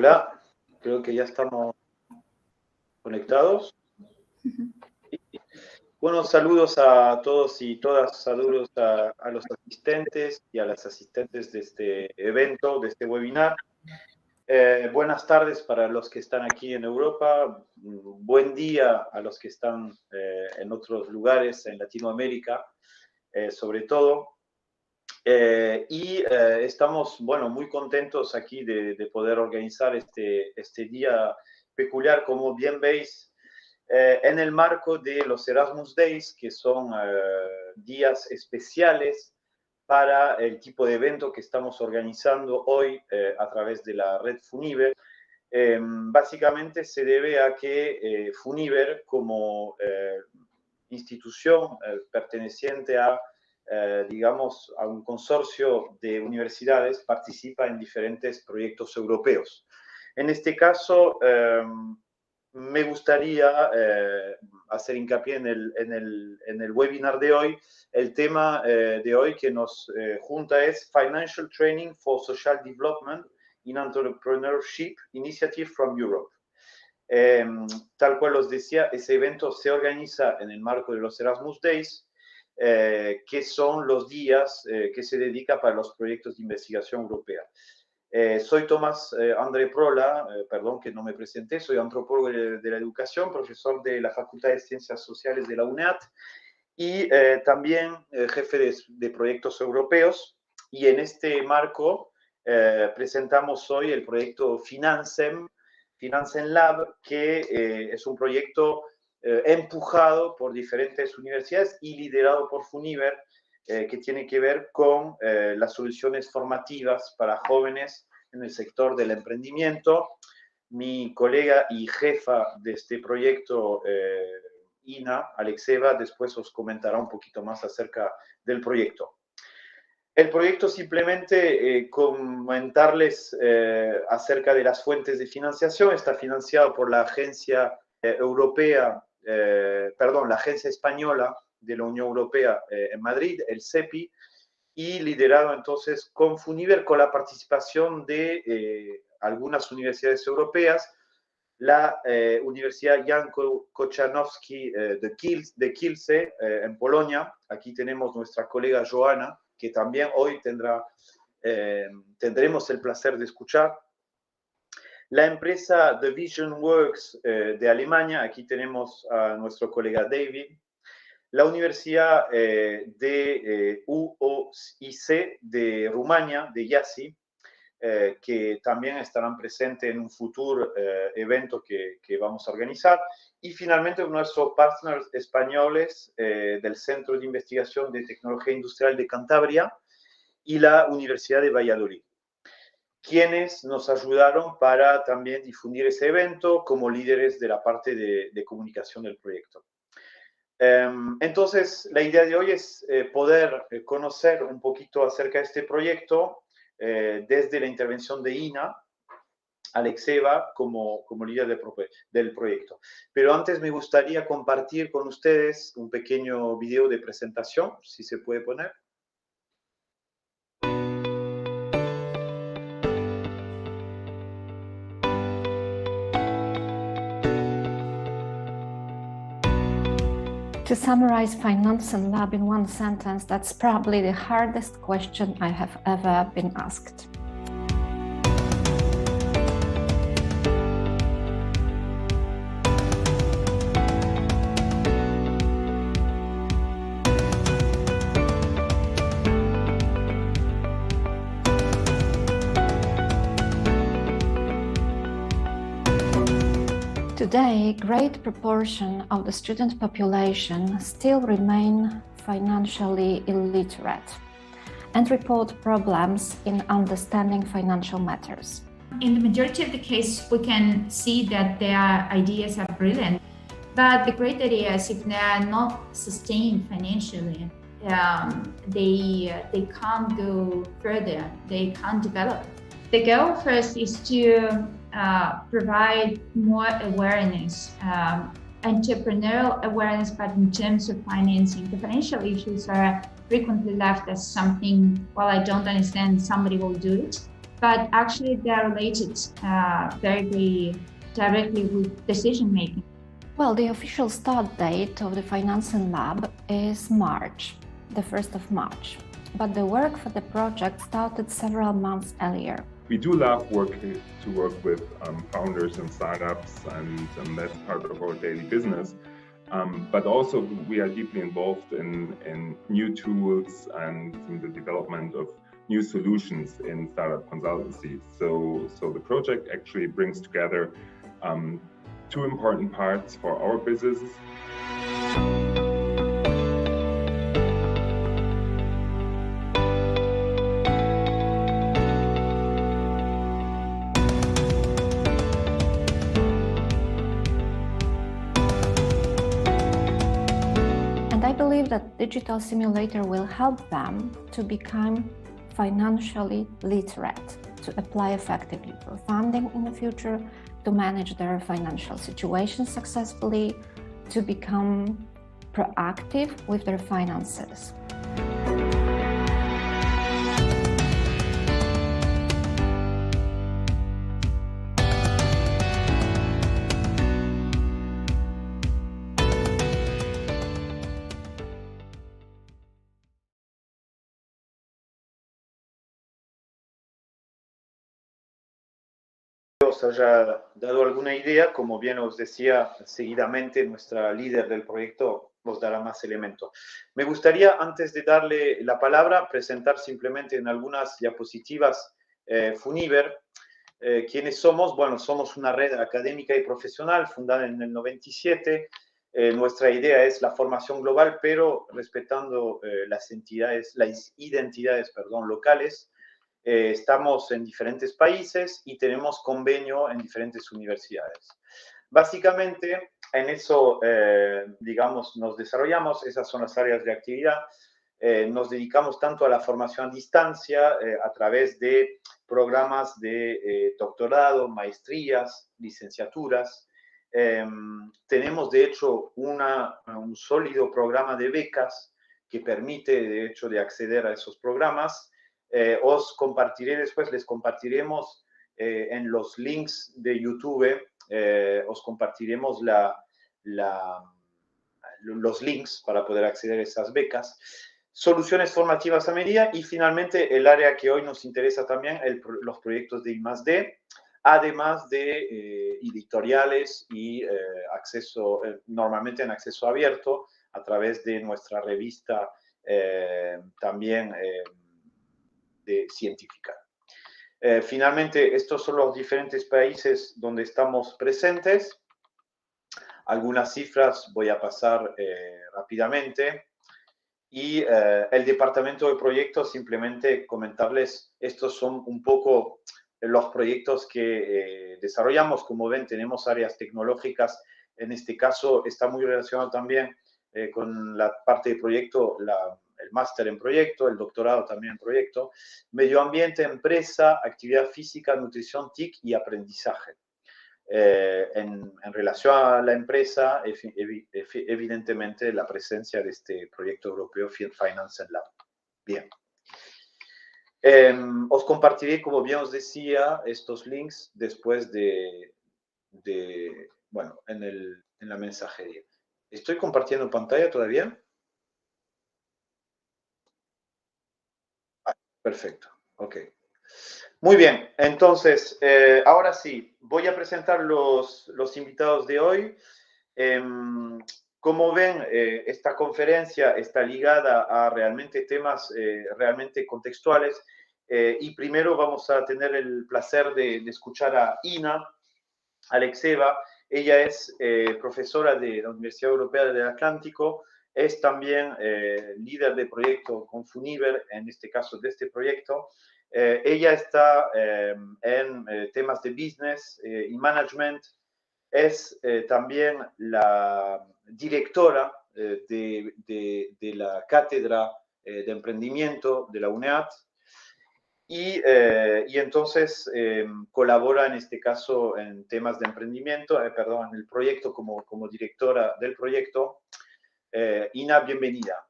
Hola, creo que ya estamos conectados. Bueno, saludos a todos y todas, saludos a los asistentes y a las asistentes de este evento, de este webinar. Buenas tardes para los que están aquí en Europa, buen día a los que están en otros lugares, en Latinoamérica, sobre todo. Estamos, bueno, muy contentos aquí de poder organizar este día peculiar, como bien veis, en el marco de los Erasmus Days, que son días especiales para el tipo de evento que estamos organizando hoy a través de la red Funiver. Básicamente se debe a que Funiver, como institución perteneciente a digamos, a un consorcio de universidades, participa en diferentes proyectos europeos. En este caso, me gustaría hacer hincapié en el webinar de hoy. El tema de hoy que nos junta es Financial Training for Social Development in Entrepreneurship Initiative from Europe. Tal cual os decía, ese evento se organiza en el marco de los Erasmus Days, que son los días que se dedica para los proyectos de investigación europea. Soy Tomás André Prola, perdón que no me presenté, soy antropólogo de la educación, profesor de la Facultad de Ciencias Sociales de la UNED y también jefe de proyectos europeos. Y en este marco presentamos hoy el proyecto Financem Lab, que es un proyecto empujado por diferentes universidades y liderado por Funiver, que tiene que ver con las soluciones formativas para jóvenes en el sector del emprendimiento. Mi colega y jefa de este proyecto, Ina Alexeva, después os comentará un poquito más acerca del proyecto. El proyecto, simplemente comentarles acerca de las fuentes de financiación, está financiado por la Agencia Europea, la Agencia Española de la Unión Europea en Madrid, el CEPI, y liderado entonces con Funiver, con la participación de algunas universidades europeas, la Universidad Jan Kochanowski de Kielce, en Polonia. Aquí tenemos nuestra colega Joana, que también hoy tendremos el placer de escuchar. La empresa The Vision Works de Alemania, aquí tenemos a nuestro colega David. La Universidad de UOIC de Rumania, de Iași, que también estarán presentes en un futuro evento que vamos a organizar. Y finalmente nuestros partners españoles del Centro de Investigación de Tecnología Industrial de Cantabria y la Universidad de Valladolid, quienes nos ayudaron para también difundir ese evento como líderes de la parte de comunicación del proyecto. Entonces, la idea de hoy es poder conocer un poquito acerca de este proyecto desde la intervención de Ina Alexeva como líder del proyecto. Pero antes me gustaría compartir con ustedes un pequeño video de presentación, si se puede poner. To summarize Financem Lab in one sentence, that's probably the hardest question I have ever been asked. Today, a great proportion of the student population still remain financially illiterate and report problems in understanding financial matters. In the majority of the cases, we can see that their ideas are brilliant, but the great ideas, if they are not sustained financially, they can't go further, they can't develop. The goal first is to provide more awareness, entrepreneurial awareness, but in terms of financing. The financial issues are frequently left as something, well, I don't understand, somebody will do it. but actually they're related very directly with decision making. Well, the official start date of the Financing Lab is March, the 1st of March, but the work for the project started several months earlier. We do love working with founders and startups, and that's part of our daily business. But also we are deeply involved in new tools and in the development of new solutions in startup consultancy. So the project actually brings together two important parts for our business. And I believe that digital simulator will help them to become financially literate, to apply effectively for funding in the future, to manage their financial situation successfully, to become proactive with their finances. Os haya dado alguna idea, como bien os decía, seguidamente nuestra líder del proyecto os dará más elementos. Me gustaría, antes de darle la palabra, presentar simplemente en algunas diapositivas Funiver. ¿Quiénes somos? Bueno, somos una red académica y profesional fundada en el 97. Nuestra idea es la formación global, pero respetando las identidades locales. Estamos en diferentes países y tenemos convenio en diferentes universidades. Básicamente, en eso, digamos, nos desarrollamos, esas son las áreas de actividad. Nos dedicamos tanto a la formación a distancia, a través de programas de doctorado, maestrías, licenciaturas. Tenemos, de hecho, un sólido programa de becas que permite, de hecho, de acceder a esos programas. Os compartiré después, les compartiremos en los links de YouTube, os compartiremos los links para poder acceder a esas becas. Soluciones formativas a medida y finalmente el área que hoy nos interesa también, los proyectos de I+D, además de editoriales y acceso, normalmente en acceso abierto a través de nuestra revista también científica. Finalmente, estos son los diferentes países donde estamos presentes. Algunas cifras voy a pasar rápidamente. Y el departamento de proyectos, simplemente comentarles, estos son un poco los proyectos que desarrollamos. Como ven, tenemos áreas tecnológicas. En este caso, está muy relacionado también con la parte de proyecto, el máster en proyecto, el doctorado también en proyecto, medio ambiente, empresa, actividad física, nutrición, TIC y aprendizaje. En relación a la empresa, evidentemente la presencia de este proyecto europeo Financing Lab. Bien. Os compartiré, como bien os decía, estos links después bueno, en la mensajería. ¿Estoy compartiendo pantalla todavía? Perfecto, ok. Muy bien, entonces, ahora sí, voy a presentar los invitados de hoy. Como ven, esta conferencia está ligada a realmente temas realmente contextuales. Y primero vamos a tener el placer de escuchar a Ina Alexeva. Ella es profesora de la Universidad Europea del Atlántico. Es también líder de proyecto con Funiver, en este caso de este proyecto. Ella está en temas de business y management. Es también la directora de la cátedra de emprendimiento de la UNEAT. Y entonces colabora en este caso en temas de emprendimiento, en el proyecto como directora del proyecto. Ina, bienvenida.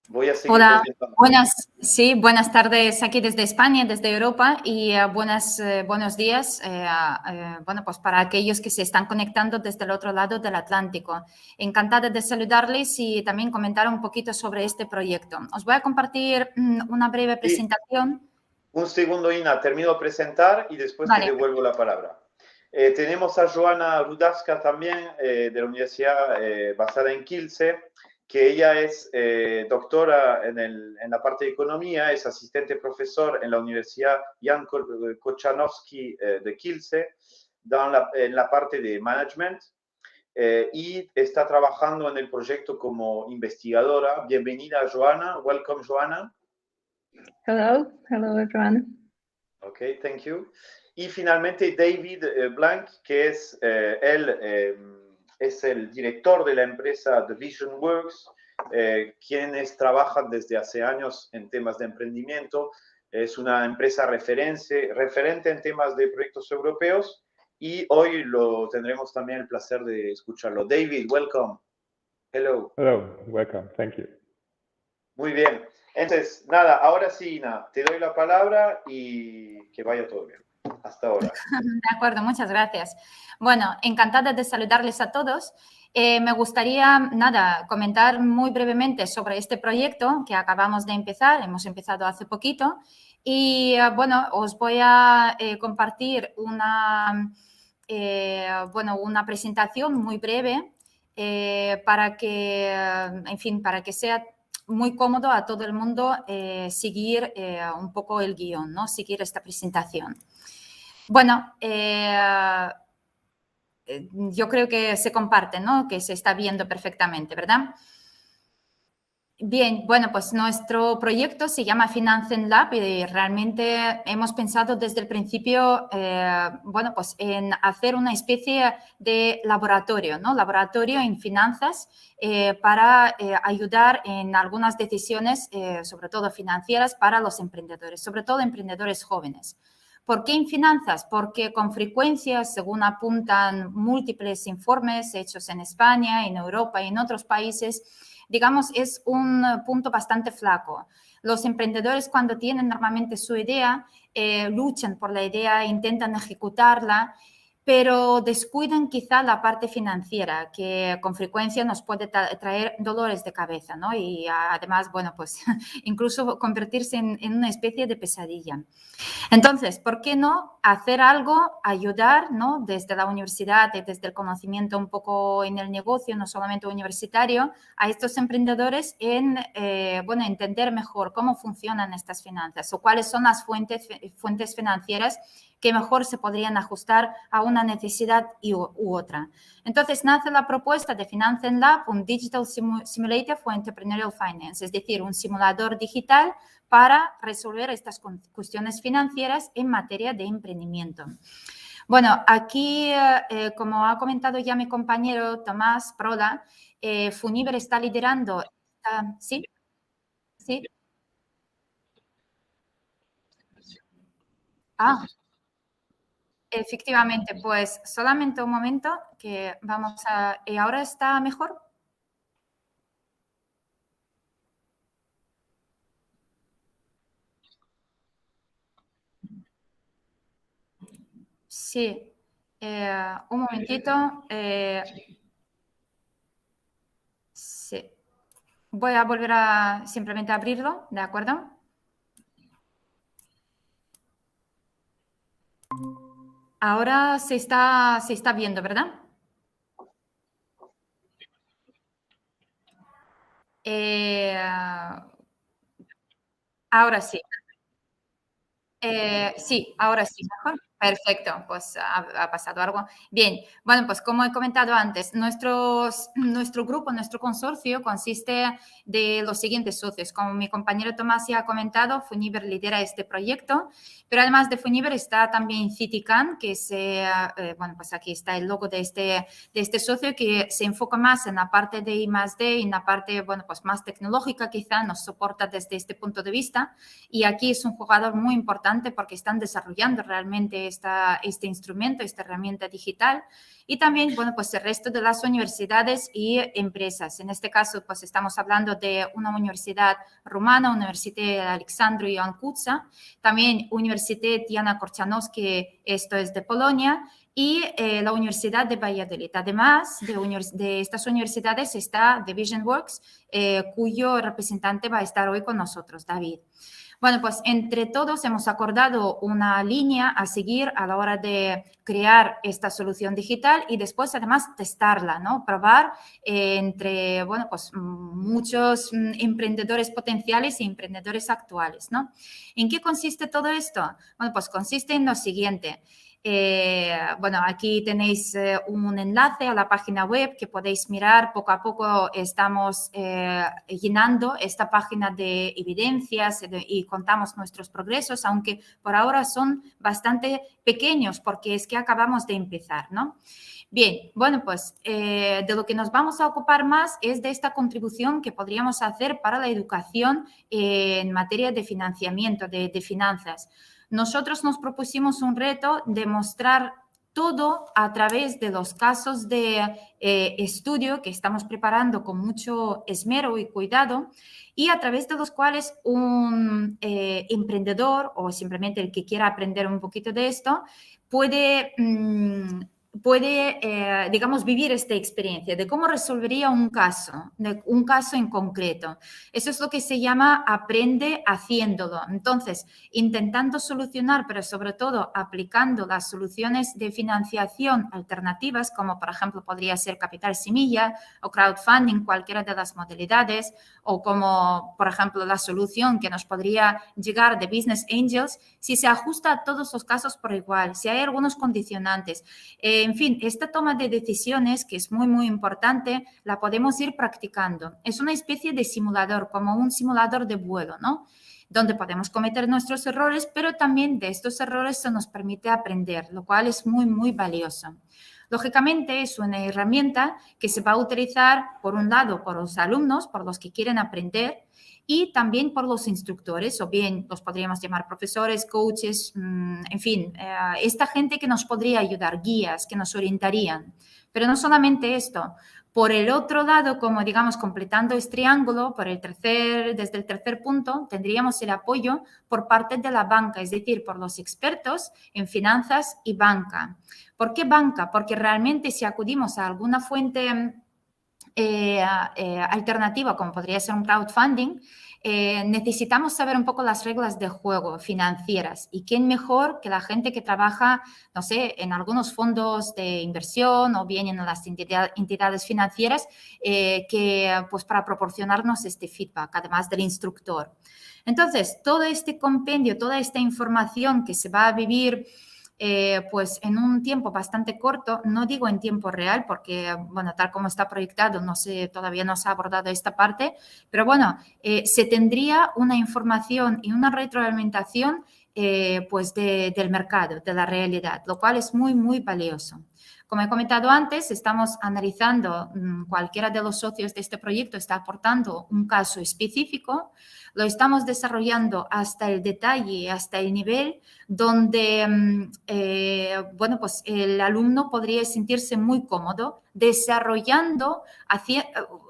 Voy a seguir Hola, presentando. buenas tardes aquí desde España, desde Europa y buenos días, bueno, pues para aquellos que se están conectando desde el otro lado del Atlántico. Encantada de saludarles y también comentar un poquito sobre este proyecto. Os voy a compartir una breve presentación. Un segundo, Ina, termino de presentar y después Vale. te devuelvo la palabra. Tenemos a Joana Rudavska también, de la universidad basada en Kielce, que ella es doctora en la parte de economía, es asistente profesor en la Universidad Jan Kochanowski de Kielce, en la parte de management, y está trabajando en el proyecto como investigadora. Bienvenida, Joana. Welcome, Joana. Hello everyone. Okay, thank you. Y finalmente David Blank, que es es el director de la empresa The Vision Works, quienes trabajan desde hace años en temas de emprendimiento. Es una empresa referente en temas de proyectos europeos y hoy lo tendremos también el placer de escucharlo. David, welcome. Hello. Hello, welcome. Thank you. Muy bien. Entonces, nada, ahora sí, Ina, te doy la palabra y que vaya todo bien. Hasta ahora. De acuerdo, muchas gracias. Bueno, encantada de saludarles a todos. Me gustaría, nada, comentar muy brevemente sobre este proyecto que acabamos de empezar. Hemos empezado hace poquito y, bueno, os voy a compartir una presentación muy breve para que, en fin, para que sea muy cómodo a todo el mundo seguir un poco el guión, ¿no? Seguir esta presentación. Bueno, yo creo que se comparte, ¿no? Que se está viendo perfectamente, ¿verdad? Bien, bueno, pues nuestro proyecto se llama Financing Lab y realmente hemos pensado desde el principio, bueno, pues en hacer una especie de laboratorio, ¿no? Laboratorio en finanzas para ayudar en algunas decisiones, sobre todo financieras, para los emprendedores, sobre todo emprendedores jóvenes. ¿Por qué en finanzas? Porque con frecuencia, según apuntan múltiples informes hechos en España, en Europa y en otros países, digamos, es un punto bastante flaco. Los emprendedores cuando tienen normalmente su idea, luchan por la idea, intentan ejecutarla, pero descuidan quizá la parte financiera, que con frecuencia nos puede traer dolores de cabeza, ¿no? Y además, bueno, pues incluso convertirse en una especie de pesadilla. Entonces, ¿por qué no hacer algo, ayudar, ¿no? Desde la universidad y desde el conocimiento un poco en el negocio, no solamente universitario, a estos emprendedores en, bueno, entender mejor cómo funcionan estas finanzas o cuáles son las fuentes financieras que mejor se podrían ajustar a una necesidad u otra. Entonces, nace la propuesta de Financing Lab, un Digital Simulator for Entrepreneurial Finance, es decir, un simulador digital para resolver estas cuestiones financieras en materia de emprendimiento. Bueno, aquí, como ha comentado ya mi compañero Tomás Proda, Funiver está liderando... ¿Sí? ¿Sí? Ah, efectivamente, pues solamente un momento que vamos a... ¿Y ahora está mejor? Sí, un momentito. Sí. Voy a volver a simplemente abrirlo, ¿de acuerdo? Ahora se está viendo, ¿verdad? Ahora sí. Sí, ahora sí, mejor. Perfecto, pues ha pasado algo. Bien, bueno, pues como he comentado antes, nuestro grupo, nuestro consorcio consiste de los siguientes socios. Como mi compañero Tomás ya ha comentado, Funiver lidera este proyecto, pero además de Funiver está también Citican, que es, bueno, pues aquí está el logo de este socio, que se enfoca más en la parte de I+D y en la parte, bueno, pues más tecnológica quizá, nos soporta desde este punto de vista. Y aquí es un jugador muy importante porque están desarrollando realmente este instrumento, esta herramienta digital. Y también, bueno, pues el resto de las universidades y empresas. En este caso, pues estamos hablando de una universidad rumana, Universitatea Alexandru Ioan Cuza, también Universitatea Diana Korczanowski, esto es de Polonia, y la Universidad de Valladolid. Además de estas universidades está The Vision Works, cuyo representante va a estar hoy con nosotros, David. Bueno, pues entre todos hemos acordado una línea a seguir a la hora de crear esta solución digital y después además testarla, ¿no? Probar entre, bueno, pues muchos emprendedores potenciales y emprendedores actuales, ¿no? ¿En qué consiste todo esto? Bueno, pues consiste en lo siguiente. Bueno, aquí tenéis un enlace a la página web que podéis mirar. Poco a poco estamos llenando esta página de evidencias y contamos nuestros progresos, aunque por ahora son bastante pequeños porque es que acabamos de empezar, ¿no? Bien, bueno, pues de lo que nos vamos a ocupar más es de esta contribución que podríamos hacer para la educación en materia de financiamiento, de finanzas. Nosotros nos propusimos un reto de mostrar todo a través de los casos de estudio que estamos preparando con mucho esmero y cuidado y a través de los cuales un emprendedor o simplemente el que quiera aprender un poquito de esto puede digamos, vivir esta experiencia de cómo resolvería un caso en concreto. Eso es lo que se llama aprende haciéndolo. Entonces, intentando solucionar, pero sobre todo aplicando las soluciones de financiación alternativas, como por ejemplo podría ser capital semilla o crowdfunding, cualquiera de las modalidades, o como por ejemplo la solución que nos podría llegar de Business Angels, si se ajusta a todos los casos por igual, si hay algunos condicionantes. En fin, esta toma de decisiones, que es muy, muy importante, la podemos ir practicando. Es una especie de simulador, como un simulador de vuelo, ¿no? Donde podemos cometer nuestros errores, pero también de estos errores se nos permite aprender, lo cual es muy, muy valioso. Lógicamente, es una herramienta que se va a utilizar, por un lado, por los alumnos, por los que quieren aprender, y también por los instructores, o bien los podríamos llamar profesores, coaches, en fin, esta gente que nos podría ayudar, guías que nos orientarían. Pero no solamente esto. Por el otro lado, como digamos, completando este triángulo, desde el tercer punto, tendríamos el apoyo por parte de la banca, es decir, por los expertos en finanzas y banca. ¿Por qué banca? Porque realmente si acudimos a alguna fuente alternativa, como podría ser un crowdfunding, necesitamos saber un poco las reglas de juego financieras. ¿Y quién mejor que la gente que trabaja, no sé, en algunos fondos de inversión o bien en las entidades financieras pues para proporcionarnos este feedback, además del instructor? Entonces, todo este compendio, toda esta información que se va a vivir pues en un tiempo bastante corto, no digo en tiempo real porque, bueno, tal como está proyectado, no sé, todavía no se ha abordado esta parte, pero bueno, se tendría una información y una retroalimentación pues del mercado, de la realidad, lo cual es muy, muy valioso. Como he comentado antes, estamos analizando, cualquiera de los socios de este proyecto está aportando un caso específico, lo estamos desarrollando hasta el detalle, hasta el nivel donde, bueno, pues el alumno podría sentirse muy cómodo desarrollando,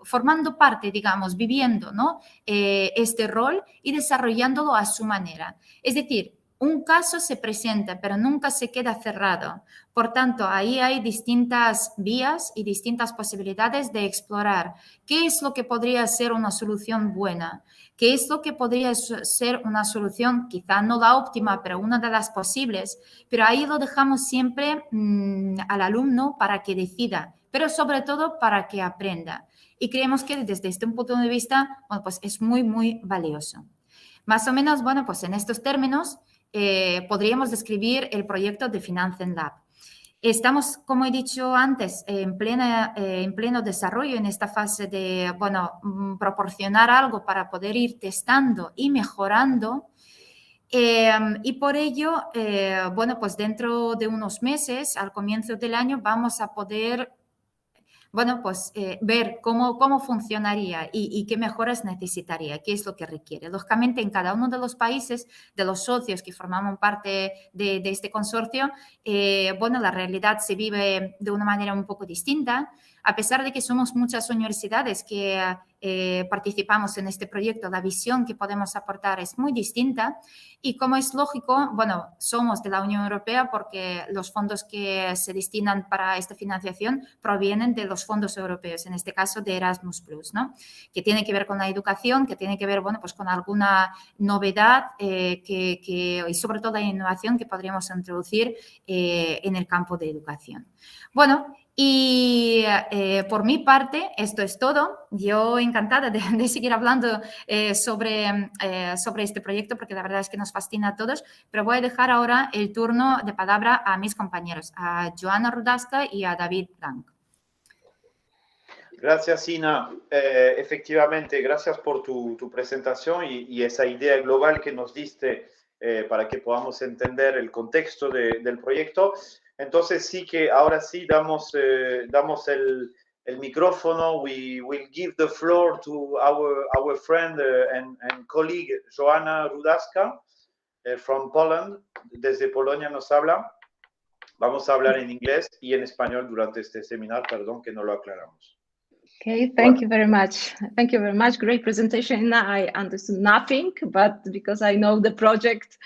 formando parte, digamos, viviendo, ¿no? Este rol y desarrollándolo a su manera. Es decir, un caso se presenta, pero nunca se queda cerrado. Por tanto, ahí hay distintas vías y distintas posibilidades de explorar qué es lo que podría ser una solución buena, qué es lo que podría ser una solución, quizá no la óptima, pero una de las posibles. Pero ahí lo dejamos siempre al alumno para que decida, pero sobre todo para que aprenda. Y creemos que desde este punto de vista, bueno, pues es muy, muy valioso. Más o menos, bueno, pues en estos términos, podríamos describir el proyecto de Finanzen Lab. Estamos, como he dicho antes, en pleno desarrollo en esta fase de, bueno, proporcionar algo para poder ir testando y mejorando. Y por ello, bueno, pues dentro de unos meses, al comienzo del año, vamos a poder bueno, pues ver cómo funcionaría y qué mejoras necesitaría, qué es lo que requiere. Lógicamente, en cada uno de los países, de los socios que formamos parte de este consorcio, bueno, la realidad se vive de una manera un poco distinta. A pesar de que somos muchas universidades que participamos en este proyecto, la visión que podemos aportar es muy distinta y, como es lógico, bueno, somos de la Unión Europea porque los fondos que se destinan para esta financiación provienen de los fondos europeos, en este caso de Erasmus+, ¿no? Que tiene que ver con la educación, que tiene que ver, bueno, pues con alguna novedad y sobre todo la innovación que podríamos introducir en el campo de educación. Bueno, y por mi parte, esto es todo. Yo encantada de seguir hablando sobre este proyecto porque la verdad es que nos fascina a todos, pero voy a dejar ahora el turno de palabra a mis compañeros, a Joana Rudasca y a David Blanc. Gracias, Ina. Efectivamente, gracias por tu presentación y esa idea global que nos diste para que podamos entender el contexto del proyecto. Entonces sí que ahora sí damos el micrófono. We will give the floor to our friend and colleague Joanna Rudasca from Poland. Desde Polonia nos habla. Vamos a hablar en inglés y en español durante este seminario. Perdón que no lo aclaramos. Okay, thank you very much. Thank you very much. Great presentation. I understood nothing, but because I know the project,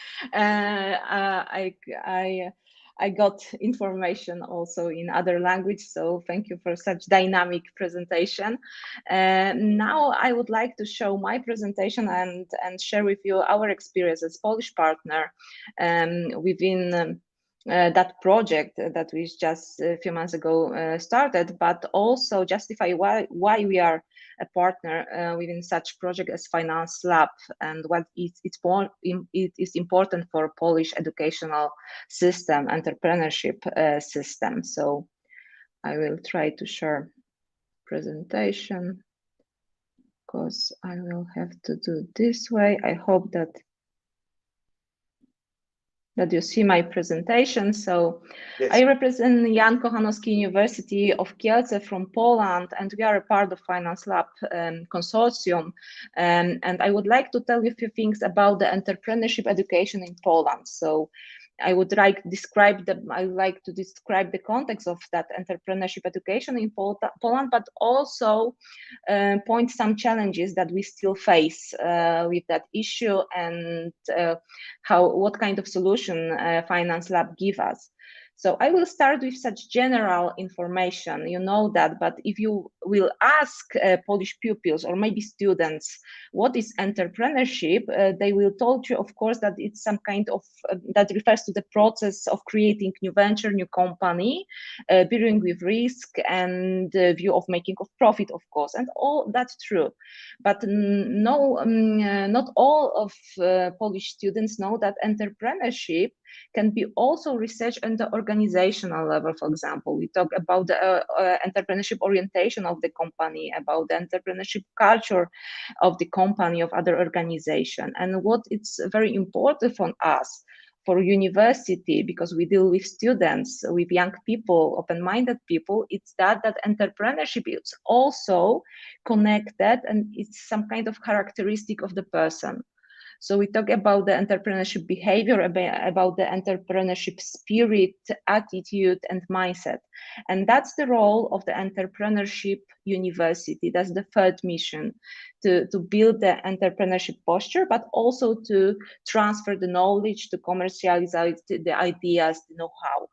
I got information also in other language. So thank you for such dynamic presentation. Now I would like to show my presentation and share with you our experience as Polish partner within that project that we just a few months ago started, but also justify why we are a partner within such project as Finance Lab and what it is important for Polish educational system, entrepreneurship system. So I will try to share presentation because I will have to do this way. I hope that you see my presentation. So yes. I represent Jan Kochanowski University of Kielce from Poland, and we are a part of Finance Lab consortium. And I would like to tell you a few things about the entrepreneurship education in Poland. So I would like to describe the context of that entrepreneurship education in Poland, but also point some challenges that we still face with that issue and what kind of solution Finance Lab give us. So I will start with such general information, you know that, but if you will ask Polish pupils or maybe students, what is entrepreneurship, they will tell you, of course, that it's some kind of, that refers to the process of creating new venture, new company, bearing with risk and view of making of profit, of course, and all that's true. But no, not all of Polish students know that entrepreneurship can be also researched at the organizational level. For example, we talk about the entrepreneurship orientation of the company, about the entrepreneurship culture of the company, of other organization. And what it's very important for us, for university, because we deal with students, with young people, open-minded people, it's that entrepreneurship is also connected and it's some kind of characteristic of the person. So we talk about the entrepreneurship behavior, about the entrepreneurship spirit, attitude, and mindset. And that's the role of the entrepreneurship university. That's the third mission, to build the entrepreneurship posture, but also to transfer the knowledge, to commercialize the ideas, the know-how.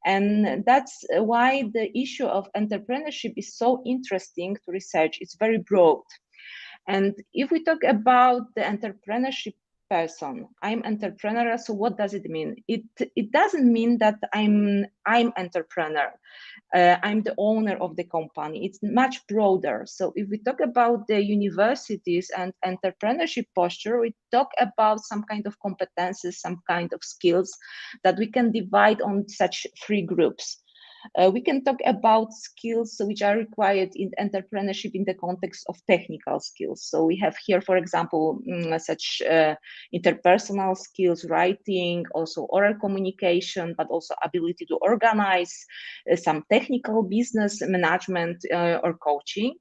And that's why the issue of entrepreneurship is so interesting to research. It's very broad. And if we talk about the entrepreneurship person, I'm entrepreneur. So what does it mean? It doesn't mean that I'm entrepreneur. I'm the owner of the company. It's much broader. So if we talk about the universities and entrepreneurship posture, we talk about some kind of competences, some kind of skills that we can divide on such three groups. We can talk about skills which are required in entrepreneurship in the context of technical skills. So we have here, for example, such interpersonal skills, writing, also oral communication, but also ability to organize, some technical business management or coaching.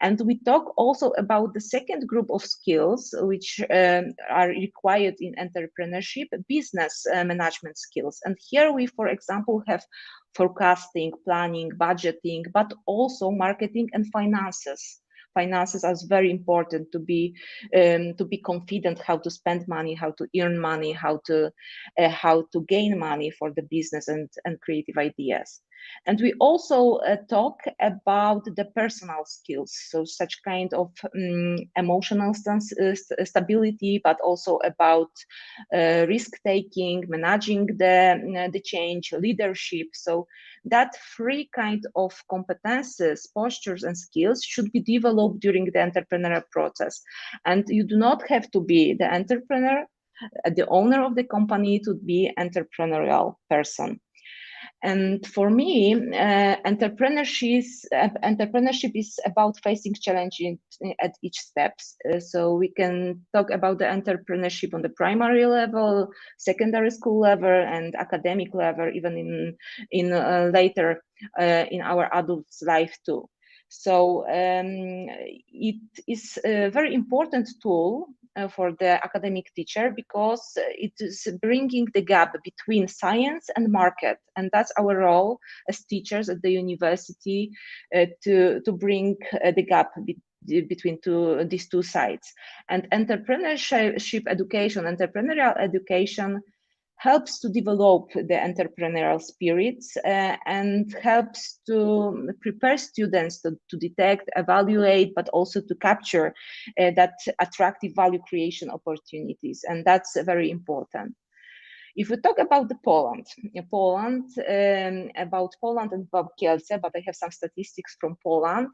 And we talk also about the second group of skills which are required in entrepreneurship, business management skills. And here we, for example, have forecasting, planning, budgeting, but also marketing and finances. Finances are very important to be confident how to spend money, how to earn money, how to gain money for the business and creative ideas. And we also talk about the personal skills, so such kind of emotional stability, but also about risk-taking, managing the change, leadership. So that three kind of competences, postures, and skills should be developed during the entrepreneurial process. And you do not have to be the entrepreneur, the owner of the company, to be entrepreneurial person. And for me, entrepreneurship is about facing challenges at each step. So we can talk about the entrepreneurship on the primary level, secondary school level, and academic level, even in later in our adult life too. So it is a very important tool for the academic teacher, because it is bringing the gap between science and market, and that's our role as teachers at the university, to bring the gap between these two sides. And entrepreneurship education, entrepreneurial education, helps to develop the entrepreneurial spirits and helps to prepare students to detect, evaluate, but also to capture that attractive value creation opportunities. And that's very important. If we talk about Poland and about Kielce, but I have some statistics from Poland.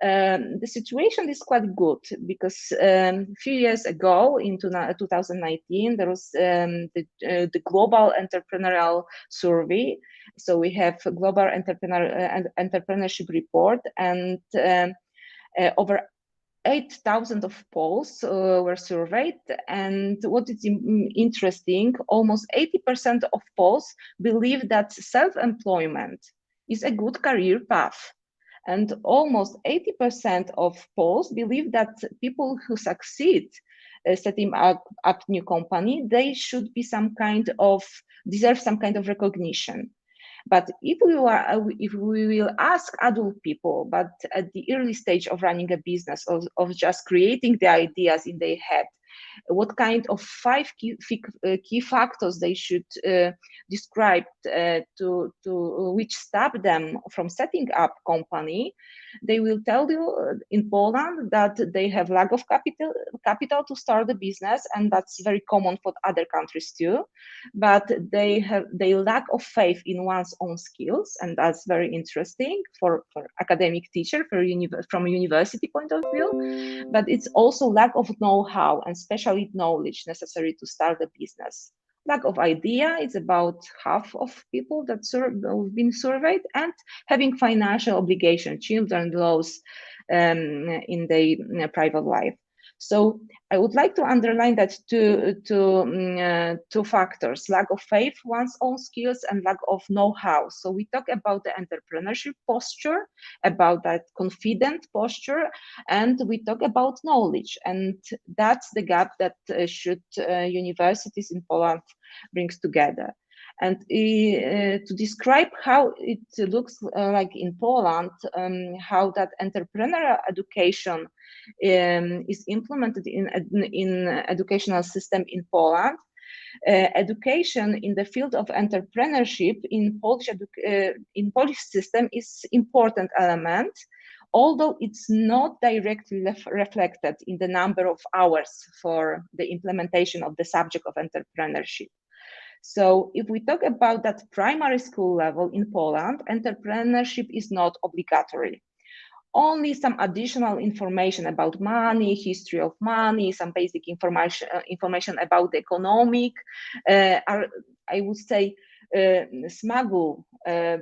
The situation is quite good, because a few years ago, in 2019, there was the Global Entrepreneurial Survey. So we have a Global Entrepreneurship Report, and over 8,000 of Poles were surveyed. And what is interesting, almost 80% of Poles believe that self-employment is a good career path. And almost 80% of Poles believe that people who succeed setting up new company, they should be deserve some kind of recognition. But if we will ask adult people, but at the early stage of running a business, of just creating the ideas in their head, what kind of 5 key factors they should describe to which stop them from setting up company, they will tell you in Poland that they have lack of capital to start a business, and that's very common for other countries too. But they lack of faith in one's own skills, and that's very interesting for academic teacher, from a university point of view. But it's also lack of know-how and specialist knowledge necessary to start a business. Lack of idea is about half of people that have been surveyed, and having financial obligation, children laws in their private life. So I would like to underline that two factors: lack of faith, one's own skills, and lack of know-how. So we talk about the entrepreneurship posture, about that confident posture, and we talk about knowledge. And that's the gap that universities in Poland brings together. And to describe how it looks like in Poland, how that entrepreneurial education is implemented in educational system in Poland. Education in the field of entrepreneurship in Polish system is important element, although it's not directly reflected in the number of hours for the implementation of the subject of entrepreneurship. So if we talk about that primary school level in Poland, entrepreneurship is not obligatory. Only some additional information about money, history of money, some basic information about the economic are, I would say, smuggled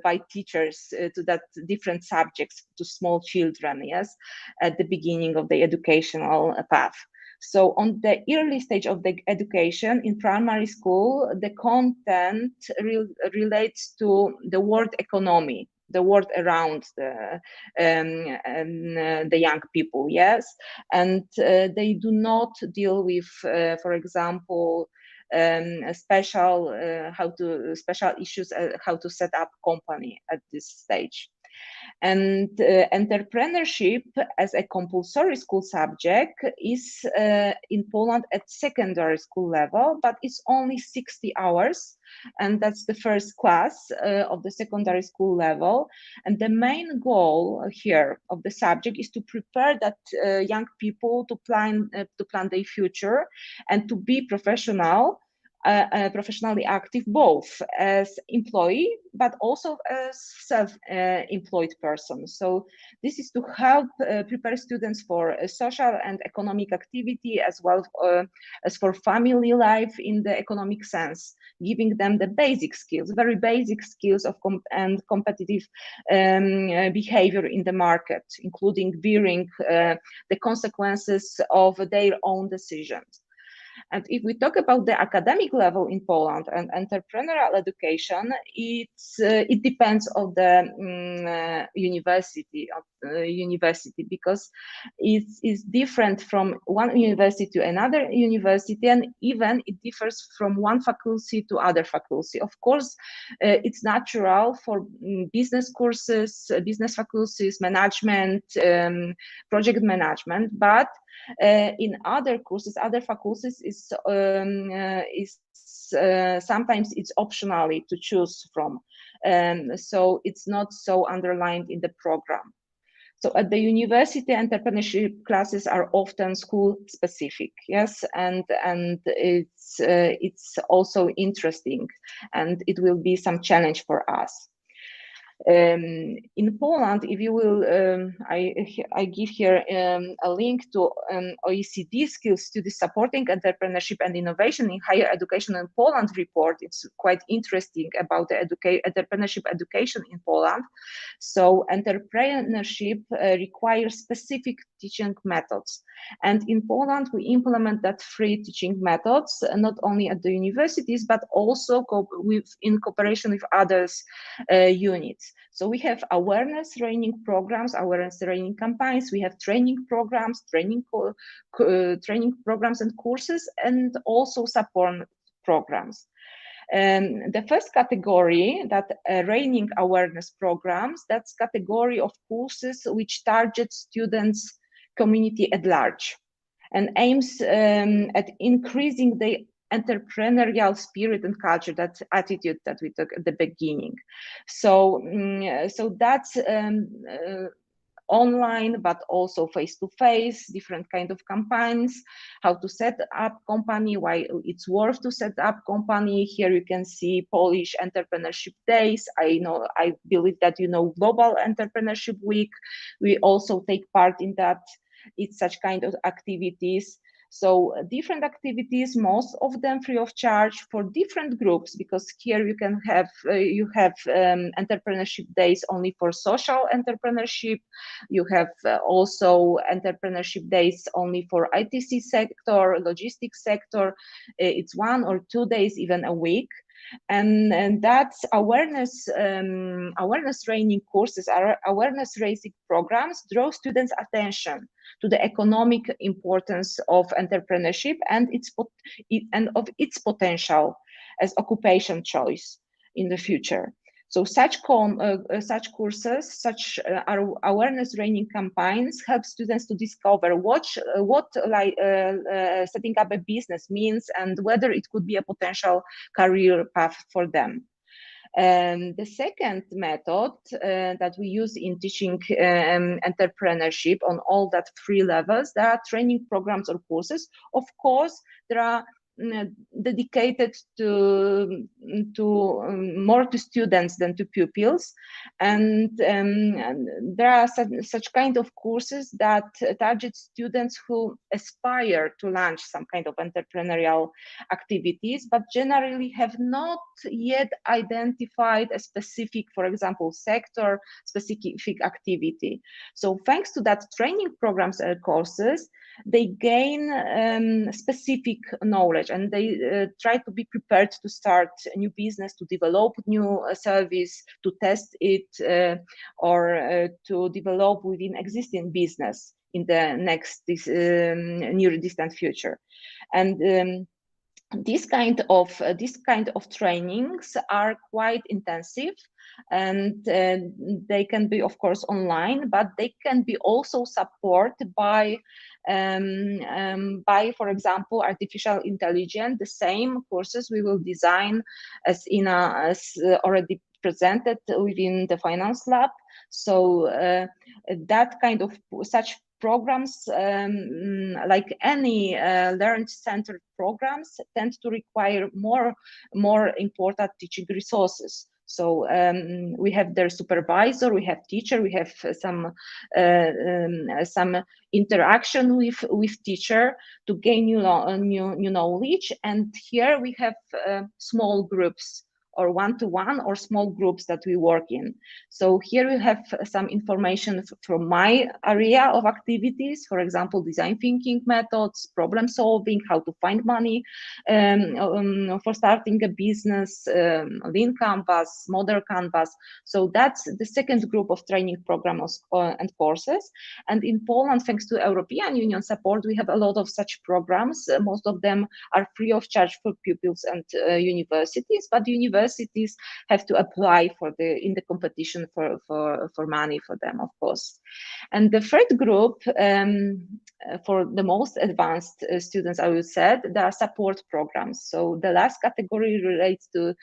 by teachers to that different subjects to small children, yes, at the beginning of the educational path. So on the early stage of the education in primary school, the content relates to the world economy, the world around the young people, yes, and they do not deal with, for example, special issues, how to set up company at this stage. And entrepreneurship as a compulsory school subject is in Poland at secondary school level, but it's only 60 hours. And that's the first class of the secondary school level. And the main goal here of the subject is to prepare that young people to plan their future and to be professionally active, both as employee but also as self-employed person. So this is to help prepare students for social and economic activity, as well as for family life in the economic sense, giving them the basic skills, very basic skills of competitive behavior in the market, including bearing the consequences of their own decisions. And if we talk about the academic level in Poland and entrepreneurial education, it depends on the university, because it's different from one university to another university, and even it differs from one faculty to other faculty. Of course, it's natural for business courses, business faculties, management, project management, but in other courses, other faculties is sometimes it's optionally to choose from, so it's not so underlined in the program. So at the university, entrepreneurship classes are often school specific, yes, and it's also interesting, and it will be some challenge for us. In Poland, if you will, I give here a link to OECD Skills Studies Supporting Entrepreneurship and Innovation in Higher Education in Poland report. It's quite interesting about the entrepreneurship education in Poland. So entrepreneurship requires specific teaching methods. And in Poland, we implement that free teaching methods, not only at the universities, but also in cooperation with others units. So we have awareness training programs, awareness training campaigns. We have training programs, training programs and courses, and also support programs. The first category, that training awareness programs, that's category of courses which target students' community at large and aims at increasing the entrepreneurial spirit and culture, that attitude that we took at the beginning. So that's online, but also face-to-face, different kind of campaigns, how to set up company, why it's worth to set up company. Here you can see Polish Entrepreneurship Days. I believe that you know Global Entrepreneurship Week. We also take part in that. It's such kind of activities. So different activities, most of them free of charge for different groups, because here you can have entrepreneurship days only for social entrepreneurship. You have also entrepreneurship days only for ITC sector, logistics sector. It's 1 or 2 days, even a week. And that's awareness training courses, awareness raising programs draw students' attention to the economic importance of entrepreneurship and of its potential as occupation choice in the future. So such courses, such awareness training campaigns help students to discover what setting up a business means and whether it could be a potential career path for them. The second method that we use in teaching entrepreneurship on all that 3 levels, there are training programs or courses. Of course, there are dedicated to more to students than to pupils, and there are such kind of courses that target students who aspire to launch some kind of entrepreneurial activities, but generally have not yet identified a specific, for example, sector, specific activity. So thanks to that training programs and courses, they gain specific knowledge, and they try to be prepared to start a new business, to develop new service, to test it, or to develop within existing business in the next near distant future. And this kind of trainings are quite intensive, and they can be, of course, online, but they can be also supported by, for example, artificial intelligence. The same courses we will design as already presented within the Finance Lab. So that kind of such programs, like any learned-centered programs, tend to require more important teaching resources. So we have their supervisor, we have teacher, we have some interaction with teacher to gain new knowledge. And here we have small groups, or one-to-one, or small groups that we work in. So here we have some information from my area of activities, for example, design thinking methods, problem solving, how to find money for starting a business, Lean Canvas, Model Canvas. So that's the second group of training programs and courses. And in Poland, thanks to European Union support, we have a lot of such programs. Most of them are free of charge for pupils and universities, but universities have to apply in the competition for money for them, of course. And the third group, for the most advanced students, I would say, there are support programs. So the last category relates to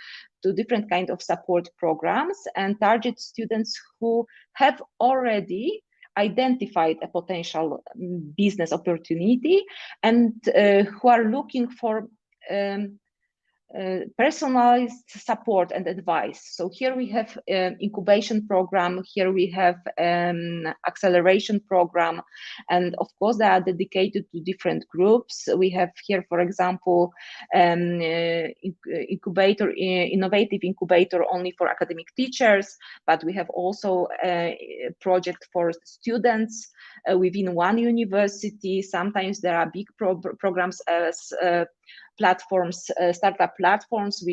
different kind of support programs and target students who have already identified a potential business opportunity and who are looking for personalized support and advice. So here we have incubation program, here we have acceleration program, and of course they are dedicated to different groups. We have here, for example, innovative incubator only for academic teachers, but we have also a project for students within one university. Sometimes there are big programs as platforms, startup platforms,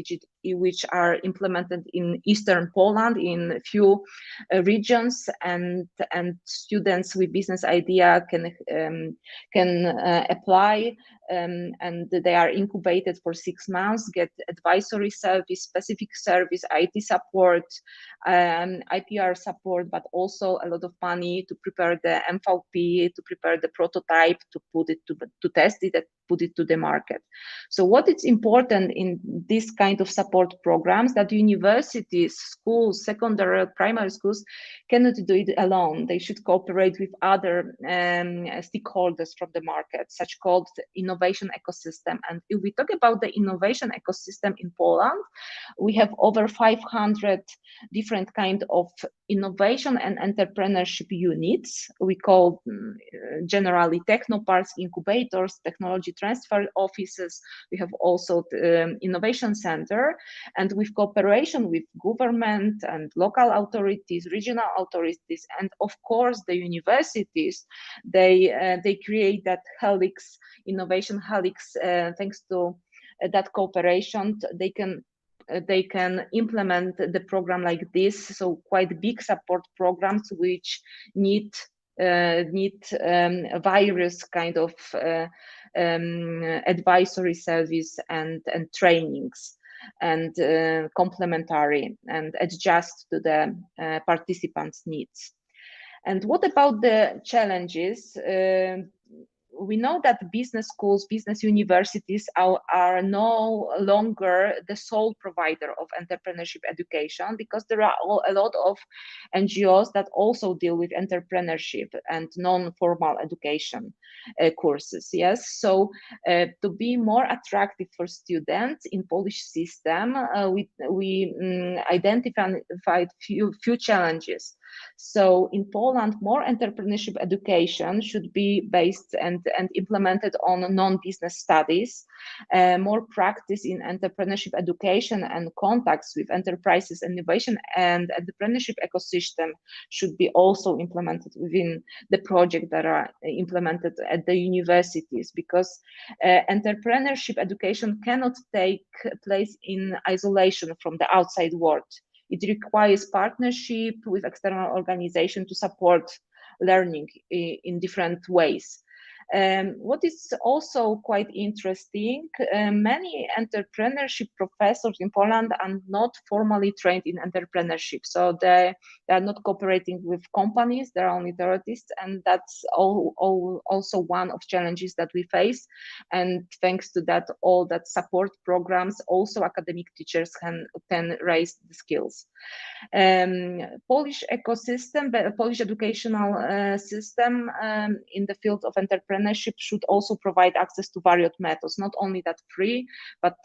which are implemented in Eastern Poland in a few regions, and students with business idea can apply, and they are incubated for 6 months, get advisory service, specific service, IT support, IPR support, but also a lot of money to prepare the MVP, to prepare the prototype, to put it to test it, and put it to the market. So what is important in this kind of support programs, that universities, schools, secondary, primary schools cannot do it alone. They should cooperate with other stakeholders from the market, such called innovation ecosystem. And if we talk about the innovation ecosystem in Poland, we have over 500 different kind of innovation and entrepreneurship units. We call generally technoparks, incubators, technology transfer offices. We have also the innovation center, and with cooperation with government and local authorities, regional authorities, and of course the universities, they create that helix, innovation helix. Thanks to that cooperation, they can implement the program like this. So quite big support programs which need various kind of advisory service and trainings, and complementary and adjust to the participants' needs. And what about the challenges? we know that business schools, business universities are no longer the sole provider of entrepreneurship education, because there are a lot of NGOs that also deal with entrepreneurship and non-formal education courses. Yes, so to be more attractive for students in Polish system, we identified few challenges. So in Poland, more entrepreneurship education should be based and implemented on non-business studies. More practice in entrepreneurship education and contacts with enterprises, innovation and entrepreneurship ecosystem should be also implemented within the project that are implemented at the universities, because entrepreneurship education cannot take place in isolation from the outside world. It requires partnership with external organizations to support learning in different ways. What is also quite interesting, many entrepreneurship professors in Poland are not formally trained in entrepreneurship. So they are not cooperating with companies, they're only theorists, and that's also one of challenges that we face. And thanks to that, all that support programs, also academic teachers can raise the skills. Polish ecosystem, the Polish educational system in the field of entrepreneurship should also provide access to various methods, not only that free, but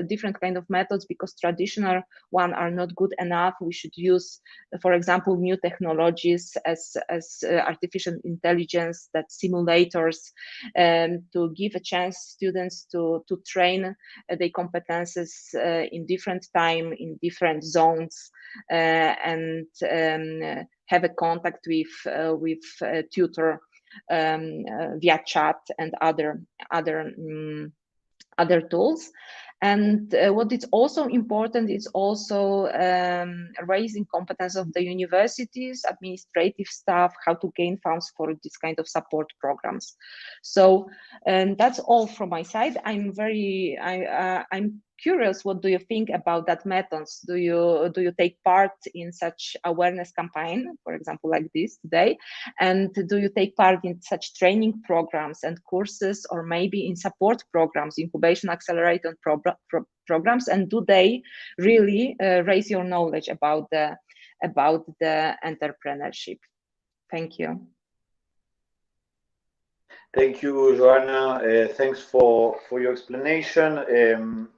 different kind of methods, because traditional one are not good enough. We should use, for example, new technologies as artificial intelligence, that simulators, to give a chance students to train their competences in different time, in different zones, and have a contact with a tutor via chat and other tools. And what is also important is also raising competence of the universities, administrative staff, how to gain funds for this kind of support programs. So, and that's all from my side. I'm curious, what do you think about that methods? Do you take part in such awareness campaign, for example, like this today? And do you take part in such training programs and courses, or maybe in support programs, incubation, accelerator programs? And do they really raise your knowledge about the entrepreneurship? Thank you. Thank you, Joanna. Thanks for your explanation.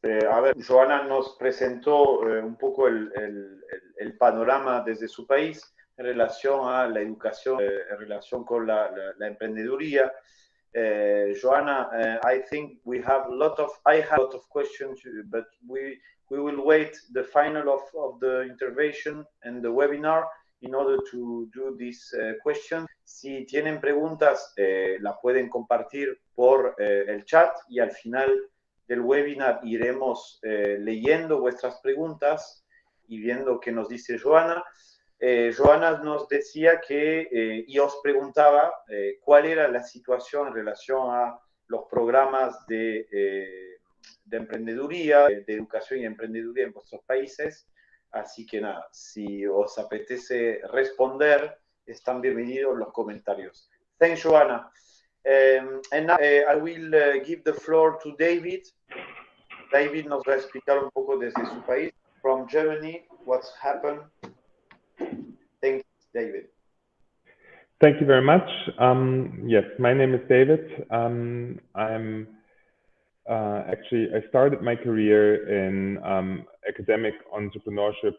A ver, Joana nos presentó un poco el panorama desde su país en relación a la educación, en relación con la emprendeduría. Joanna, I think I have a lot of questions, but we will wait the final of the intervention and the webinar in order to do these questions. Si tienen preguntas, la pueden compartir por el chat, y al final del webinar iremos leyendo vuestras preguntas y viendo qué nos dice Joana. Joana nos decía que, y os preguntaba cuál era la situación en relación a los programas de emprendeduría, de educación y emprendeduría en vuestros países. Así que nada, si os apetece responder, están bienvenidos los comentarios. Thanks, Joana. And now I will give the floor to David. David nos va a explicar un poco desde su país, from Germany, what's happened. Thanks, David. Thank you very much. Yes, my name is David. I started my career in academic entrepreneurship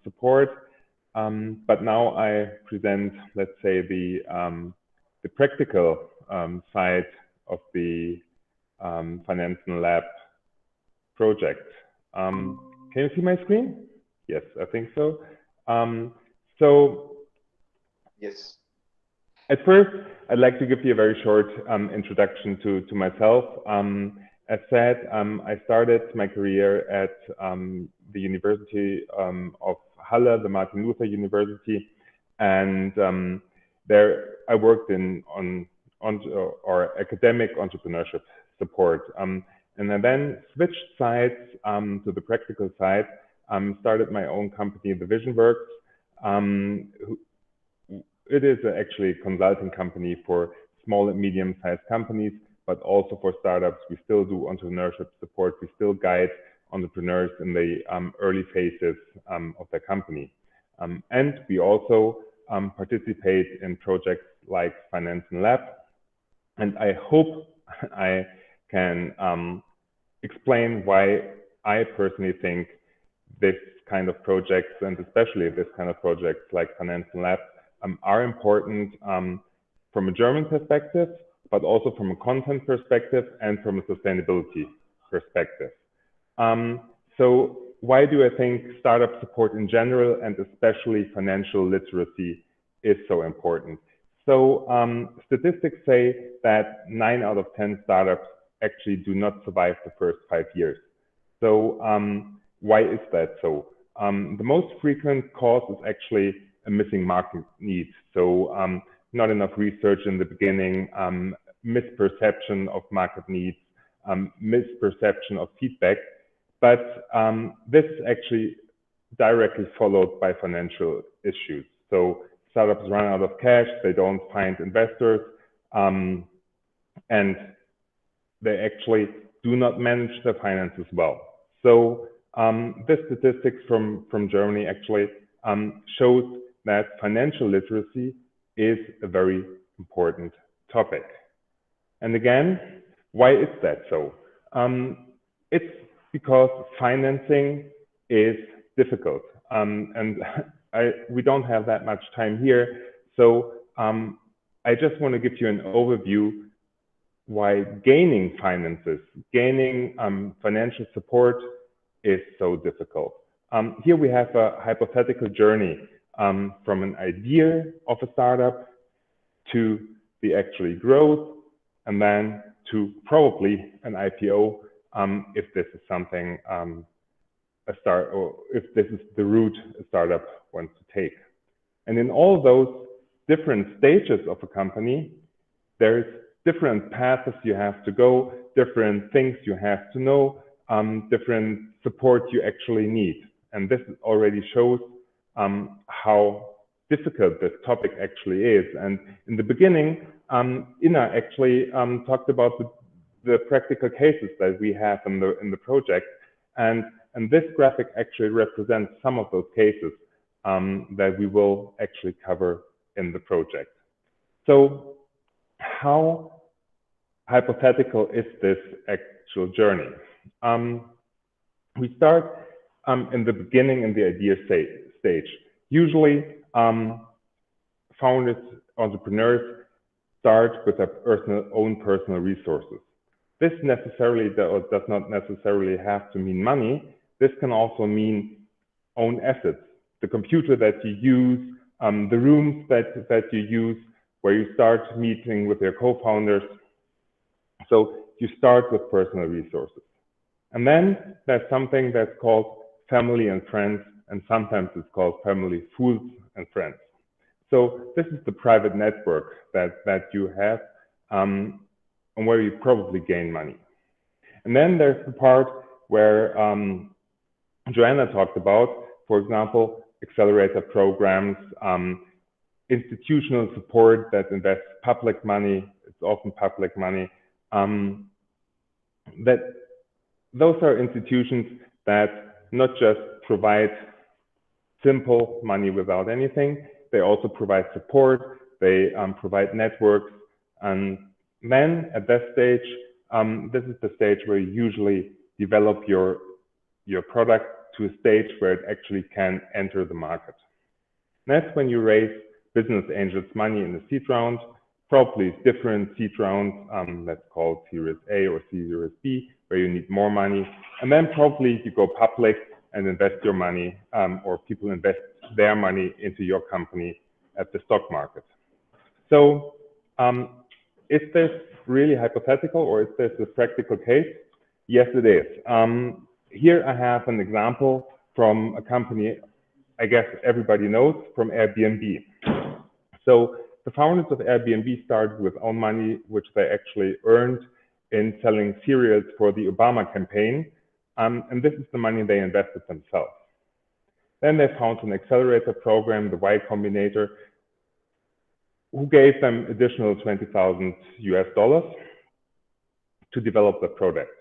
support, but now I present, let's say, the practical side of the Financial Lab project. Can you see my screen? Yes, I think so. Yes. At first, I'd like to give you a very short introduction to myself. As said, I started my career at the University of Halle, the Martin Luther University, and there I worked on academic entrepreneurship support. And I then switched sides to the practical side, started my own company, The Vision Works. It is actually a consulting company for small and medium-sized companies, but also for startups. We still do entrepreneurship support. We still guide entrepreneurs in the early phases of their company. And we also participate in projects like Financing Lab. And I hope I can explain why I personally think this kind of projects, and especially this kind of projects like Financing Lab, are important from a German perspective, but also from a content perspective and from a sustainability perspective. So why do I think startup support in general and especially financial literacy is so important? So statistics say that 9 out of 10 startups actually do not survive the first 5 years. So why is that so? The most frequent cause is actually a missing market need. So not enough research in the beginning, misperception of market needs, misperception of feedback. But this is actually directly followed by financial issues. So startups run out of cash, they don't find investors, and they actually do not manage their finances well. So this statistics from Germany actually shows that financial literacy is a very important topic. And again, why is that so? It's because financing is difficult, and we don't have that much time here. So I just want to give you an overview why gaining finances, gaining financial support is so difficult. Here we have a hypothetical journey from an idea of a startup to the actual growth, and then to probably an IPO if this is something if this is the route a startup wants to take. And in all those different stages of a company, there's different paths you have to go, different things you have to know, different support you actually need. And this already shows how difficult this topic actually is. And in the beginning, Ina actually talked about the practical cases that we have in the project. And this graphic actually represents some of those cases that we will actually cover in the project. So how hypothetical is this actual journey? We start in the beginning in the idea stage. Usually, founders, entrepreneurs start with their own personal resources. This necessarily does not necessarily have to mean money. This can also mean own assets, the computer that you use, the rooms that you use, where you start meeting with your co-founders. So you start with personal resources. And then there's something that's called family and friends, and sometimes it's called family, fools, and friends. So this is the private network that you have and where you probably gain money. And then there's the part where Joanna talked about, for example, accelerator programs, institutional support that invests public money. It's often public money. Those are institutions that not just provide simple money without anything, they also provide support, they provide networks. And then at that stage, this is the stage where you usually develop your product to a stage where it actually can enter the market. And that's when you raise business angels money in the seed round, probably different seed rounds, that's called Series A or Series B, where you need more money. And then probably you go public and invest your money, or people invest their money into your company at the stock market. So is this really hypothetical, or is this a practical case? Yes, it is. Here I have an example from a company I guess everybody knows, from Airbnb. So the founders of Airbnb started with own money, which they actually earned in selling cereals for the Obama campaign. And this is the money they invested themselves. Then they found an accelerator program, the Y Combinator, who gave them additional $20,000 to develop the product.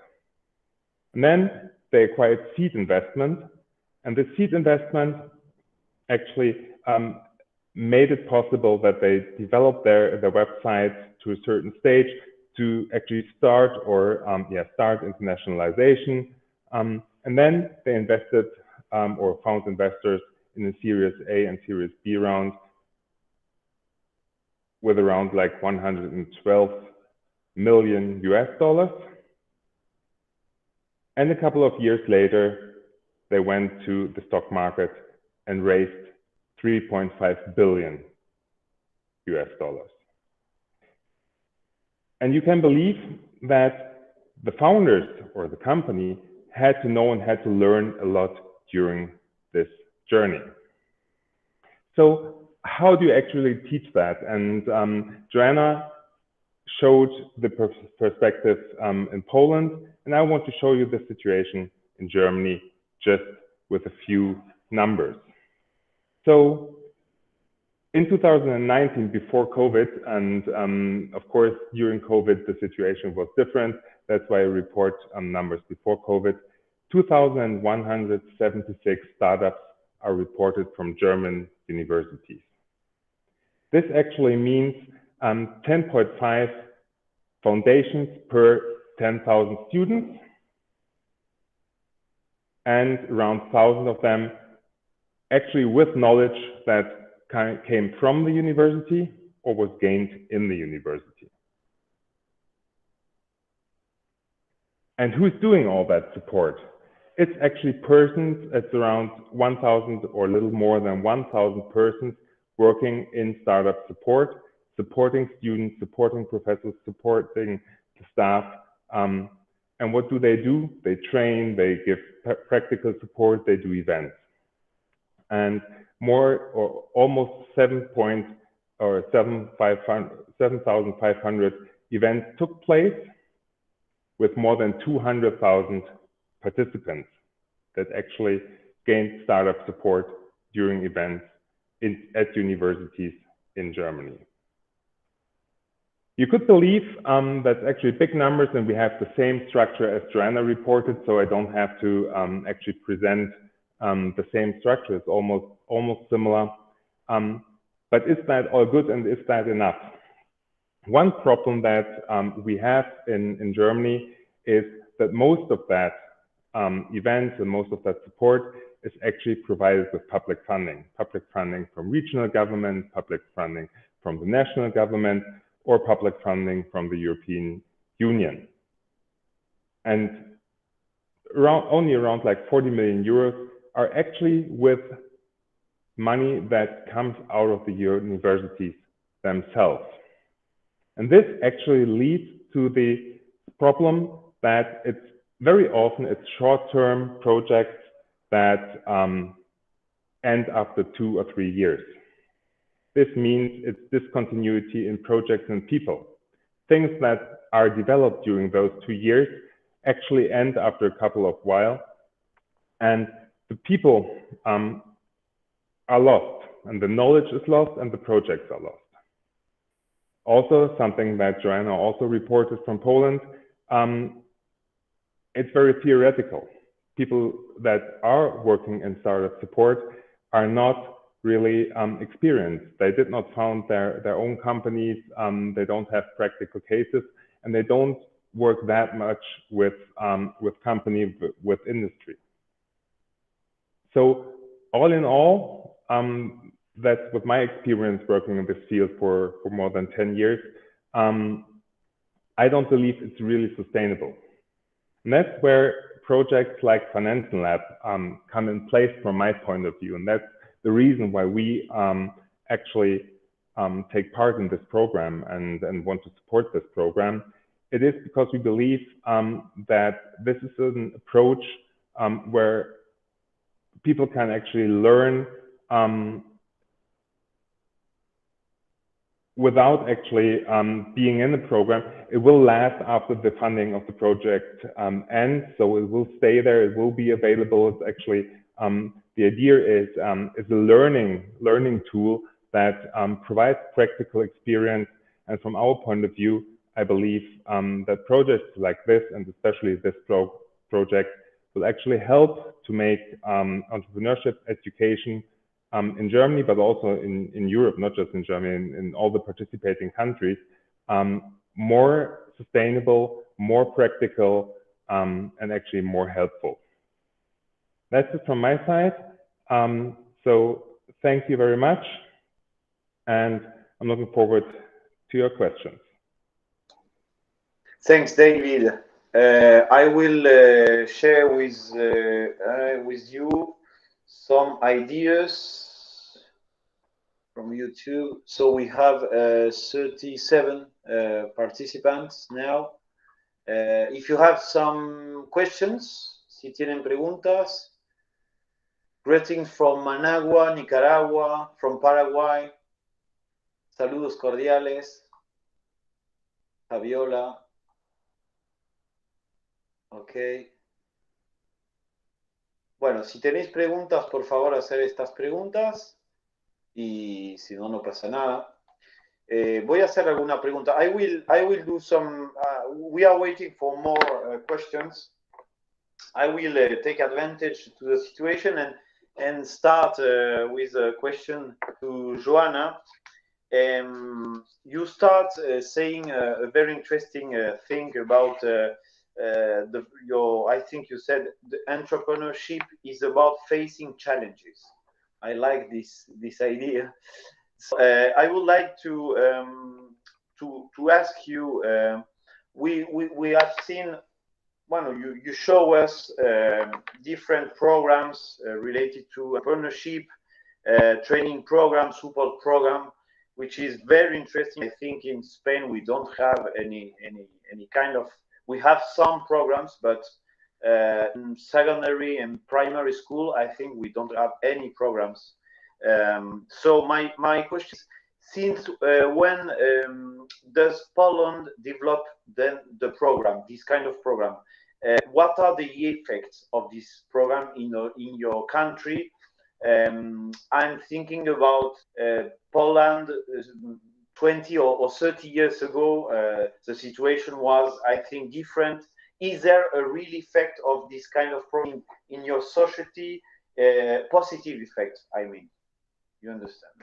And then they acquired seed investment, and the seed investment actually made it possible that they developed their website to a certain stage to actually start internationalization. And then they invested or found investors in a Series A and Series B round with around like $112 million. And a couple of years later, they went to the stock market and raised $3.5 billion. And you can believe that the founders or the company had to know and had to learn a lot during this journey. So how do you actually teach that? And Joanna showed the perspective in Poland, and I want to show you the situation in Germany just with a few numbers. So in 2019, before COVID, and of course during COVID the situation was different, that's why I report numbers before COVID, 2,176 startups are reported from German universities. This actually means 10.5 foundations per 10,000 students, and around 1,000 of them actually with knowledge that came from the university or was gained in the university. And who's doing all that support? It's actually persons. It's around 1,000 or a little more than 1,000 persons working in startup support, supporting students, supporting professors, supporting the staff. And what do? They train, they give practical support, they do events. And more or almost 7,500 events took place with more than 200,000 participants that actually gained startup support during events at universities in Germany. You could believe that's actually big numbers, and we have the same structure as Joanna reported, so I don't have to actually present the same structure. It's almost similar. But is that all good, and is that enough? One problem that we have in Germany is that most of that events and most of that support is actually provided with public funding from regional government, public funding from the national government, or public funding from the European Union. And only around like 40 million euros are actually with money that comes out of the universities themselves. And this actually leads to the problem that it's very often it's short-term projects that end after 2 or 3 years. This means it's discontinuity in projects and people. Things that are developed during those 2 years actually end after a couple of while, and the people are lost, and the knowledge is lost, and the projects are lost. Also, something that Joanna also reported from Poland, it's very theoretical. People that are working in startup support are not really experienced. They did not found their own companies, they don't have practical cases, and they don't work that much with companies, with industry. So all in all, that's with my experience working in this field for more than 10 years, I don't believe it's really sustainable. And that's where projects like Financial Lab come in place from my point of view. And that's the reason why we actually take part in this program and want to support this program. It is because we believe that this is an approach where people can actually learn without actually being in the program. It will last after the funding of the project ends, so it will stay there, it will be available. It's actually, the idea is a learning tool that provides practical experience. And from our point of view, I believe that projects like this, and especially this project, will actually help to make entrepreneurship education in Germany, but also in Europe, not just in Germany, in all the participating countries, more sustainable, more practical, and actually more helpful. That's it from my side. So thank you very much, and I'm looking forward to your questions. Thanks, David. I will share with you some ideas from YouTube. So we have 37 participants now. If you have some questions, si tienen preguntas, greetings from Managua, Nicaragua, from Paraguay. Saludos cordiales. Fabiola. Ok. Bueno, si tenéis preguntas, por favor, hacer estas preguntas. Y si no, no pasa nada. Voy a hacer alguna pregunta. I will do some. We are waiting for more questions. I will take advantage to the situation and start with a question to Joanna. You start saying a very interesting thing about I think you said the entrepreneurship is about facing challenges. I like this idea. So, I would like to ask you. We have seen. Well, you show us different programs related to entrepreneurship, training program, support program, which is very interesting. I think in Spain we don't have any kind of. We have some programs, but in secondary and primary school, I think we don't have any programs. So my question is, since when does Poland develop then the program, this kind of program? What are the effects of this program in your country? I'm thinking about Poland 20 or 30 years ago. The situation was, I think, different. Is there a real effect of this kind of program in your society? Positive effect, I mean. You understand?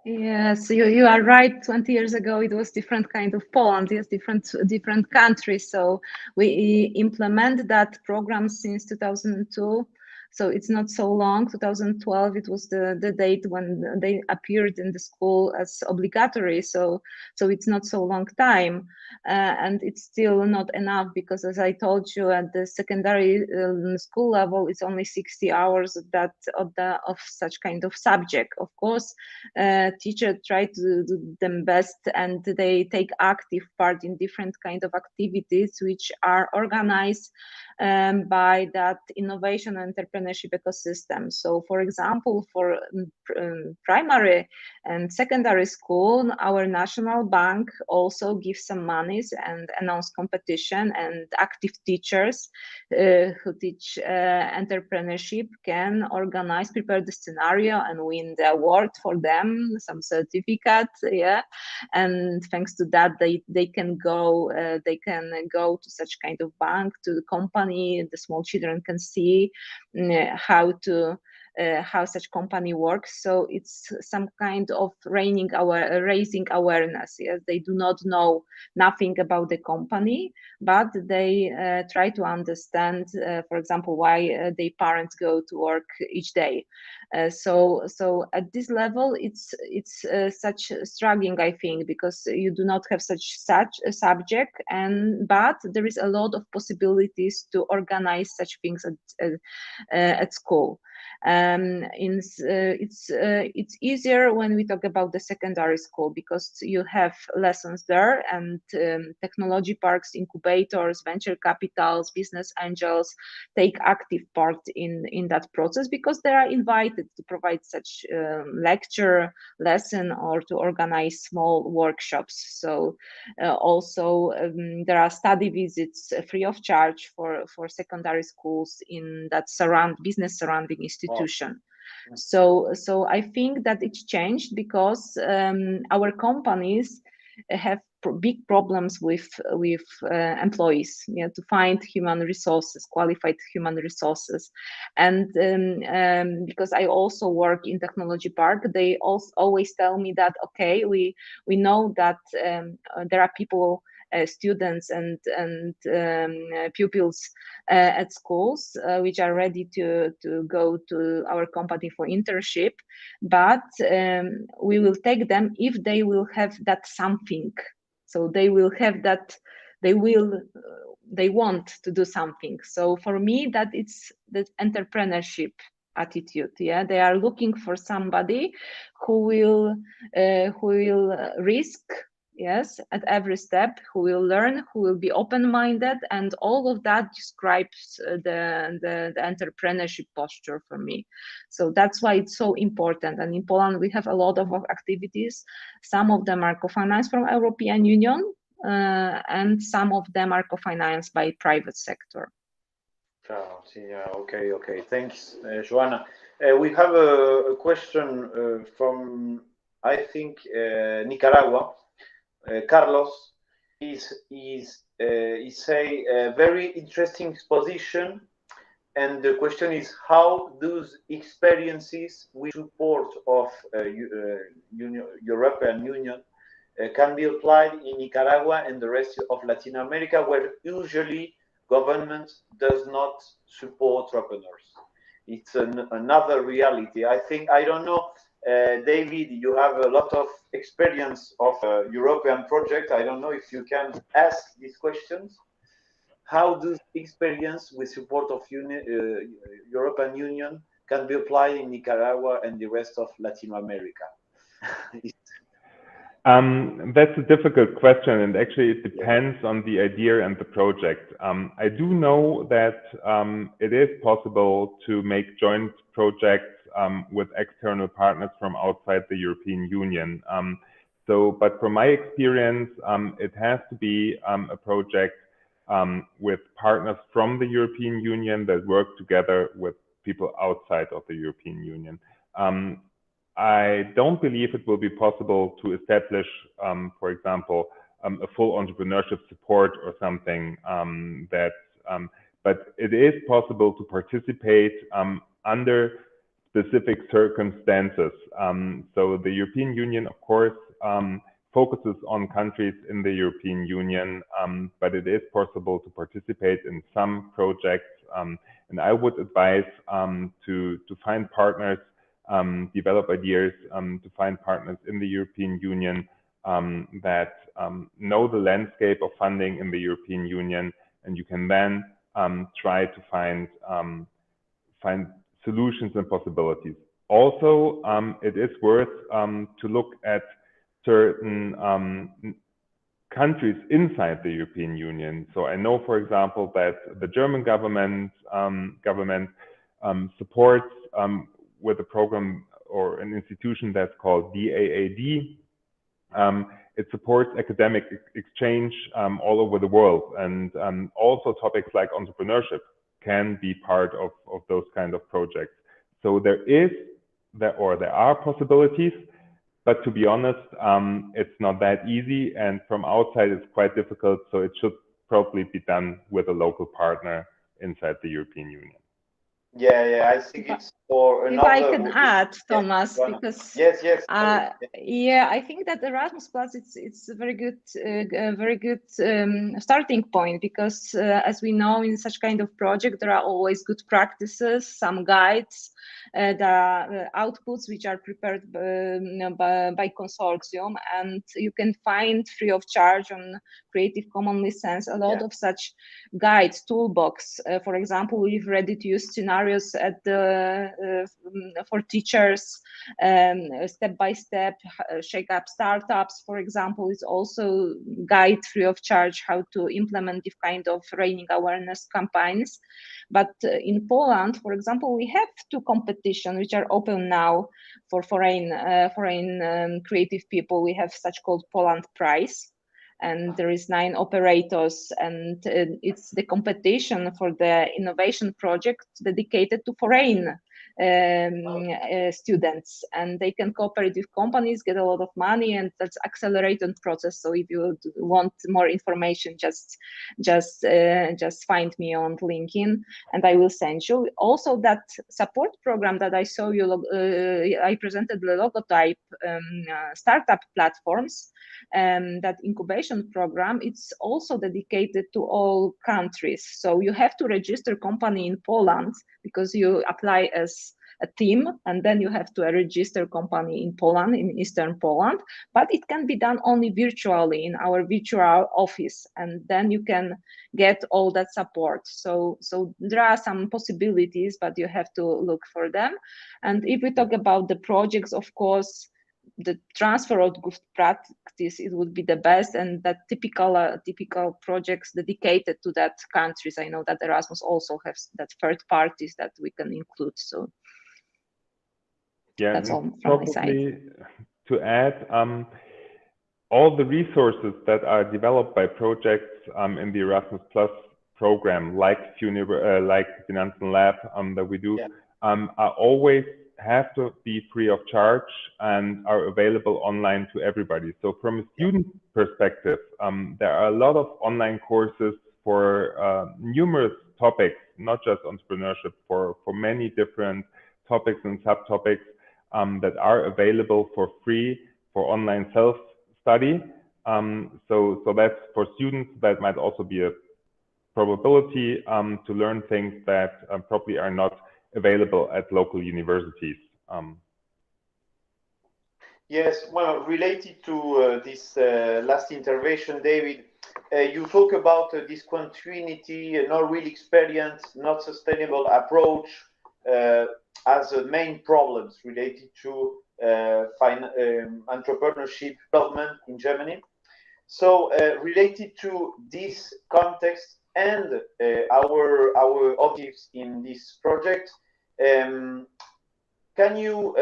Yes, you are right. 20 years ago, it was different kind of Poland. Yes, different countries. So we implement that program since 2002. So it's not so long. 2012, it was the date when they appeared in the school as obligatory. So it's not so long time, and it's still not enough because, as I told you, at the secondary school level, it's only 60 hours of such kind of subject. Of course, teachers try to do them best, and they take active part in different kind of activities which are organized by that innovation and entrepreneurship ecosystem. So, for example, for primary and secondary school, our national bank also gives some monies and announce competition, and active teachers who teach entrepreneurship can prepare the scenario and win the award for them, some certificate, yeah. And thanks to that, they can go to such kind of bank, to the company. The small children can see how such company works. So it's some kind of raising awareness. Yes, they do not know nothing about the company, but they try to understand, for example, why their parents go to work each day. So at this level, it's such struggling, I think, because you do not have such a subject, but there is a lot of possibilities to organize such things at school. It's easier when we talk about the secondary school because you have lessons there, and technology parks, incubators, venture capitals, business angels take active part in that process because they are invited to provide such lecture, lesson, or to organize small workshops. So also there are study visits free of charge for secondary schools in that business surrounding institution. So I think that it's changed because our companies have big problems with employees, to find human resources, qualified human resources. And because I also work in technology park, they always tell me that, okay, we know that there are people, students and pupils at schools which are ready to go to our company for internship, but we will take them if they will have that something. So they will have that, they want to do something. So for me, that it's the entrepreneurship attitude. Yeah, they are looking for somebody who will risk, yes, at every step, who will learn, who will be open-minded, and all of that describes the entrepreneurship posture for me. So that's why it's so important. And in Poland, we have a lot of activities. Some of them are co-financed from European Union, and some of them are co-financed by private sector. Yeah, okay. Thanks, Joanna. We have a question from, I think, Nicaragua. Carlos is a very interesting exposition, and the question is how those experiences with support of European Union can be applied in Nicaragua and the rest of Latin America, where usually government does not support entrepreneurs. It's another reality. I don't know. David, you have a lot of experience of European project. I don't know if you can ask these questions. How does experience with support of European Union can be applied in Nicaragua and the rest of Latin America? That's a difficult question, and actually it depends on the idea and the project. I do know that it is possible to make joint projects with external partners from outside the European Union. But from my experience, it has to be a project with partners from the European Union that work together with people outside of the European Union. I don't believe it will be possible to establish, for example, a full entrepreneurship support or something but it is possible to participate under specific circumstances. So the European Union, of course, focuses on countries in the European Union, but it is possible to participate in some projects. And I would advise to find partners, develop ideas, to find partners in the European Union that know the landscape of funding in the European Union, and you can then try to find solutions and possibilities. Also, it is worth to look at certain countries inside the European Union. So I know, for example, that the German government supports with a program or an institution that's called DAAD. It supports academic exchange all over the world, and also topics like entrepreneurship can be part of those kind of projects. So there are possibilities, but to be honest, it's not that easy, and from outside it's quite difficult. So it should probably be done with a local partner inside the European Union. Yeah, I think it's for another. If I can add, Thomas, because yes. Yeah, I think that Erasmus Plus it's a very good starting point, because as we know, in such kind of project there are always good practices, some guides, the outputs which are prepared by consortium, and you can find free of charge on Creative Commons license a lot of such guides, toolbox. For example, we've ready-to-use scenarios at for teachers, step by step. Shake Up Startups, for example, is also guide free of charge how to implement this kind of raising awareness campaigns. But in Poland, for example, we have two competitions which are open now for foreign creative people. We have such called Poland Prize, and there is 9 operators, and it's the competition for the innovation project dedicated to foreign students, and they can cooperate with companies, get a lot of money, and that's accelerated process. So if you want more information, just find me on LinkedIn, and I will send you. Also, that support program that I saw you, I presented the logotype startup platforms. That incubation program, it's also dedicated to all countries. So you have to register company in Poland because you apply as a team, and then you have to register company in Poland, in Eastern Poland, but it can be done only virtually in our virtual office, and then you can get all that support. So there are some possibilities, but you have to look for them. And if we talk about the projects, of course, the transfer of good practice, it would be the best, and that typical projects dedicated to that countries. I know that Erasmus also has that third parties that we can include. So yeah, that's all from my side. To add, all the resources that are developed by projects in the Erasmus Plus program, like Finanzen Lab that we do, are always have to be free of charge and are available online to everybody. So from a student perspective, there are a lot of online courses for numerous topics, not just entrepreneurship, for many different topics and subtopics that are available for free for online self-study. So that's for students. That might also be a probability to learn things that probably are not available at local universities. Yes, well, related to this last intervention, David, you talk about this continuity, not real experience, not sustainable approach as main problems related to entrepreneurship development in Germany. So related to this context and our objectives in this project, can you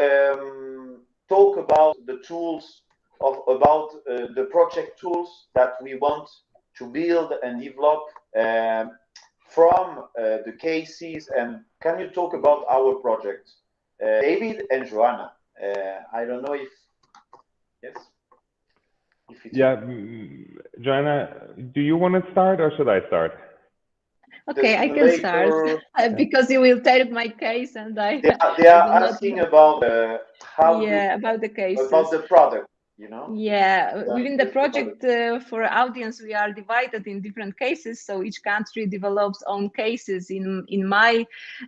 talk about the tools about the project tools that we want to build and develop from the cases, and can you talk about our project, David and Joanna? I don't know if yes. If it's Joanna, do you want to start or should I start? Okay, I can start because you will take my case, and they are asking about how about the cases, about the product. You know? Yeah, within the project for audience, we are divided in different cases. So each country develops own cases.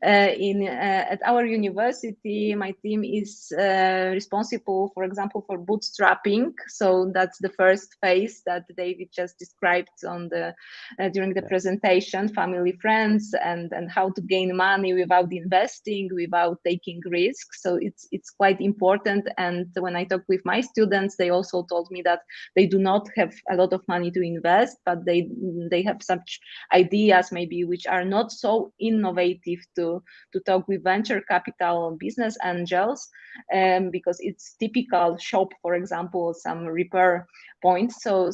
At our university, my team is responsible, for example, for bootstrapping. So that's the first phase that David just described on during the presentation, family, friends, and how to gain money without investing, without taking risks. So it's quite important. And when I talk with my students, they also told me that they do not have a lot of money to invest, but they have such ideas maybe which are not so innovative to talk with venture capital business angels, because it's typical shop, for example, some repair points. So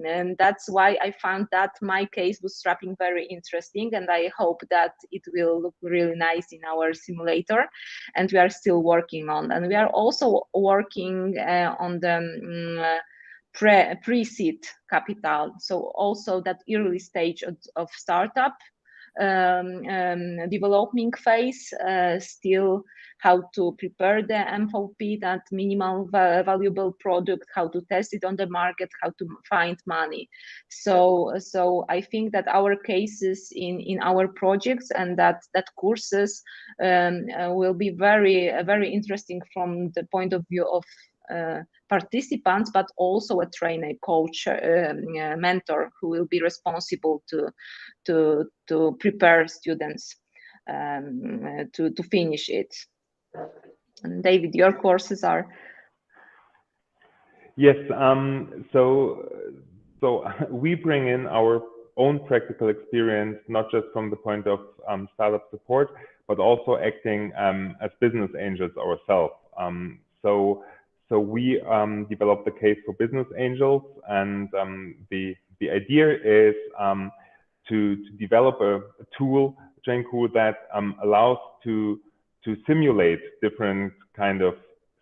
and that's why I found that my case bootstrapping very interesting, and I hope that it will look really nice in our simulator. And we are still working on, and we are also working on the pre-seed capital. So also that early stage of startup developing phase, still how to prepare the MVP, that minimal valuable product, how to test it on the market, how to find money. So I think that our cases in our projects and that courses will be very interesting from the point of view of participants, but also a trainer, coach, mentor who will be responsible to prepare students to finish it. And David, your courses are? Yes. So we bring in our own practical experience, not just from the point of startup support, but also acting as business angels ourselves. So we developed the case for business angels, and the idea is to develop a tool, Jenku, that allows to simulate different kind of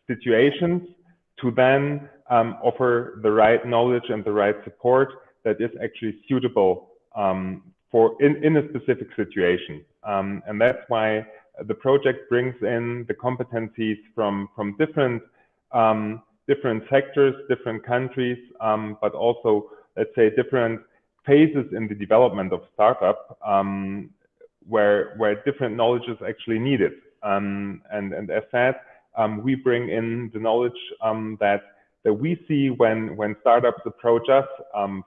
situations to then offer the right knowledge and the right support that is actually suitable for in a specific situation. And that's why the project brings in the competencies from different sectors, different countries, but also, let's say, different phases in the development of startup, where different knowledge is actually needed. And as said, we bring in the knowledge that we see when startups approach us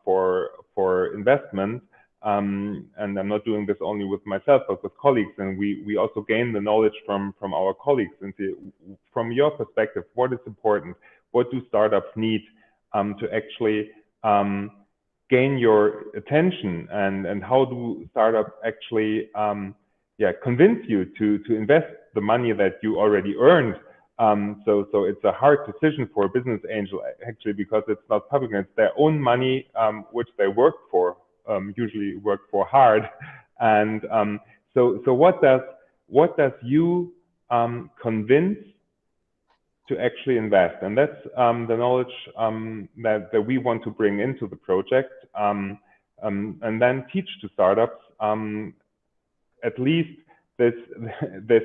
for investment. And I'm not doing this only with myself, but with colleagues. And we also gain the knowledge from our colleagues. And from your perspective, what is important? What do startups need to actually gain your attention? And how do startups actually convince you to invest the money that you already earned? So it's a hard decision for a business angel, actually, because it's not public, it's their own money, which they work for, usually work for hard. And so what does you convince to actually invest? And that's the knowledge that we want to bring into the project, and then teach to startups. At least this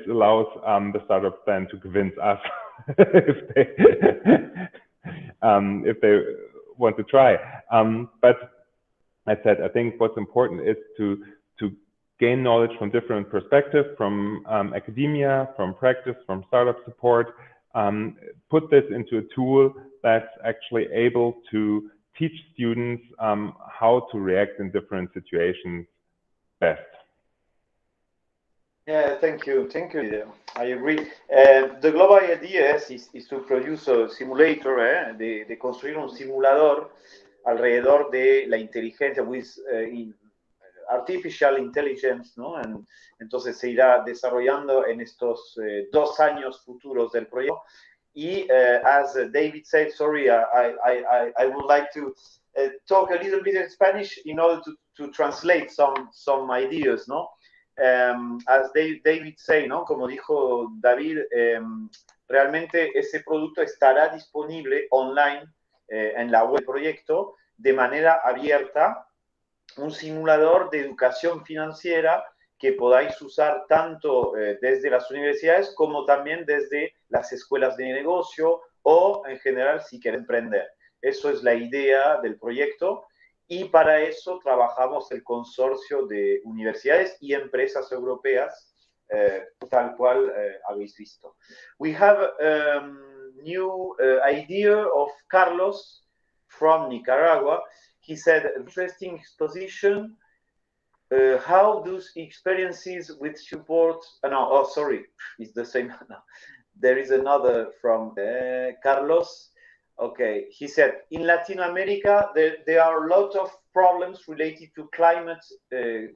allows the startups then to convince us if they want to try. But as I said, I think what's important is to gain knowledge from different perspectives, from academia, from practice, from startup support. Put this into a tool that's actually able to teach students how to react in different situations best. Yeah, thank you. I agree. The global idea is to produce a simulator, de construir un simulador alrededor de la inteligencia, with artificial intelligence, ¿no? Entonces se irá desarrollando en estos 2 años futuros del proyecto. Y as David said, sorry, I would like to talk a little bit in Spanish in order to translate some ideas, ¿no? As David said, ¿no? Como dijo David, realmente ese producto estará disponible online en la web del proyecto de manera abierta, un simulador de educación financiera que podáis usar tanto desde las universidades como también desde las escuelas de negocio o en general si queréis emprender. Eso es la idea del proyecto. Y para eso trabajamos el consorcio de universidades y empresas europeas, tal cual habéis visto. We have a new idea of Carlos from Nicaragua. He said, interesting exposition. How do experiences with support? Sorry, it's the same. No. There is another from Carlos. Okay, he said, in Latin America, there are a lot of problems related to climate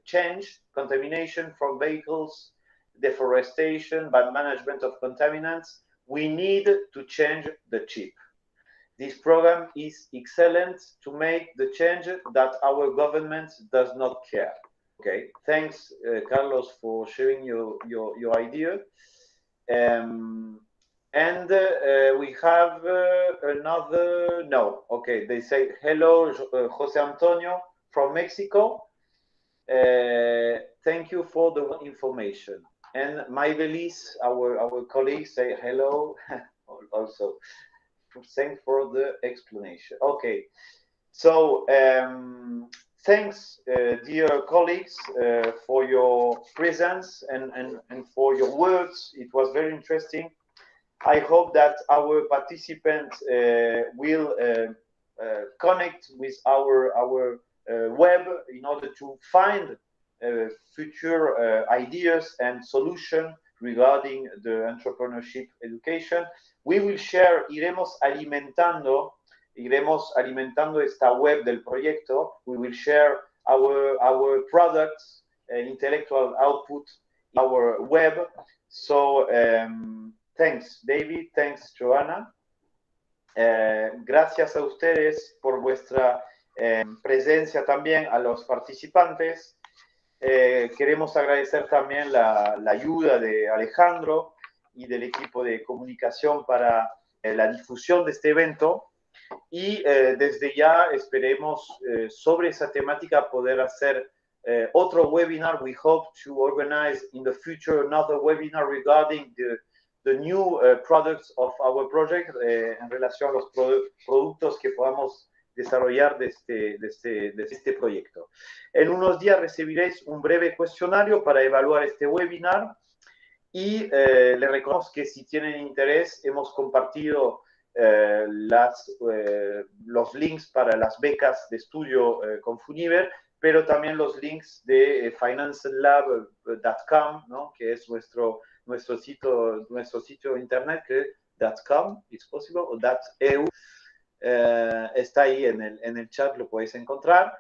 change, contamination from vehicles, deforestation, bad management of contaminants. We need to change the chip. This program is excellent to make the change that our government does not care. Okay, thanks, Carlos, for sharing your idea. And we have another, no, okay, they say, hello, Jose Antonio from Mexico. Thank you for the information. And Maybelis, our colleague, say hello also. Thanks for the explanation. Okay, so thanks, dear colleagues, for your presence and for your words. It was very interesting. I hope that our participants will connect with our web in order to find future ideas and solutions regarding the entrepreneurship education. We will share, iremos alimentando esta web del proyecto. We will share our products, intellectual output, our web. So, thanks, David. Thanks, Joanna. Gracias a ustedes por vuestra presencia también, a los participantes. Queremos agradecer también la ayuda de Alejandro y del equipo de comunicación para la difusión de este evento. Y desde ya esperemos sobre esa temática poder hacer otro webinar. We hope to organize in the future another webinar regarding the new products of our project en relación a los productos que podamos desarrollar de este proyecto. En unos días recibiréis un breve cuestionario para evaluar este webinar y les recordamos que si tienen interés hemos compartido los links para las becas de estudio con Funiver, pero también los links de financenlab.com, ¿no? Que es nuestro sitio internet, que .com, it's possible, o .eu. Está ahí en el chat, lo podéis encontrar.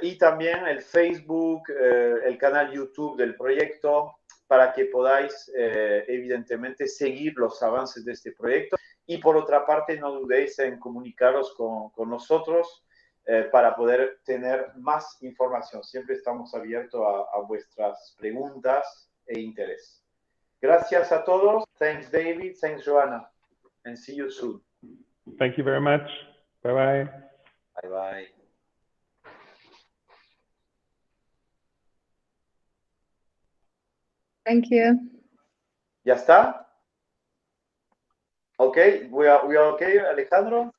Y también el Facebook, el canal YouTube del proyecto, para que podáis, evidentemente, seguir los avances de este proyecto. Y por otra parte, no dudéis en comunicaros con nosotros para poder tener más información. Siempre estamos abiertos a vuestras preguntas e interés. Gracias a todos. Thanks, David. Thanks, Joanna. And see you soon. Thank you very much. Bye-bye. Bye-bye. Thank you. ¿Ya está? Okay, we are okay, Alejandro?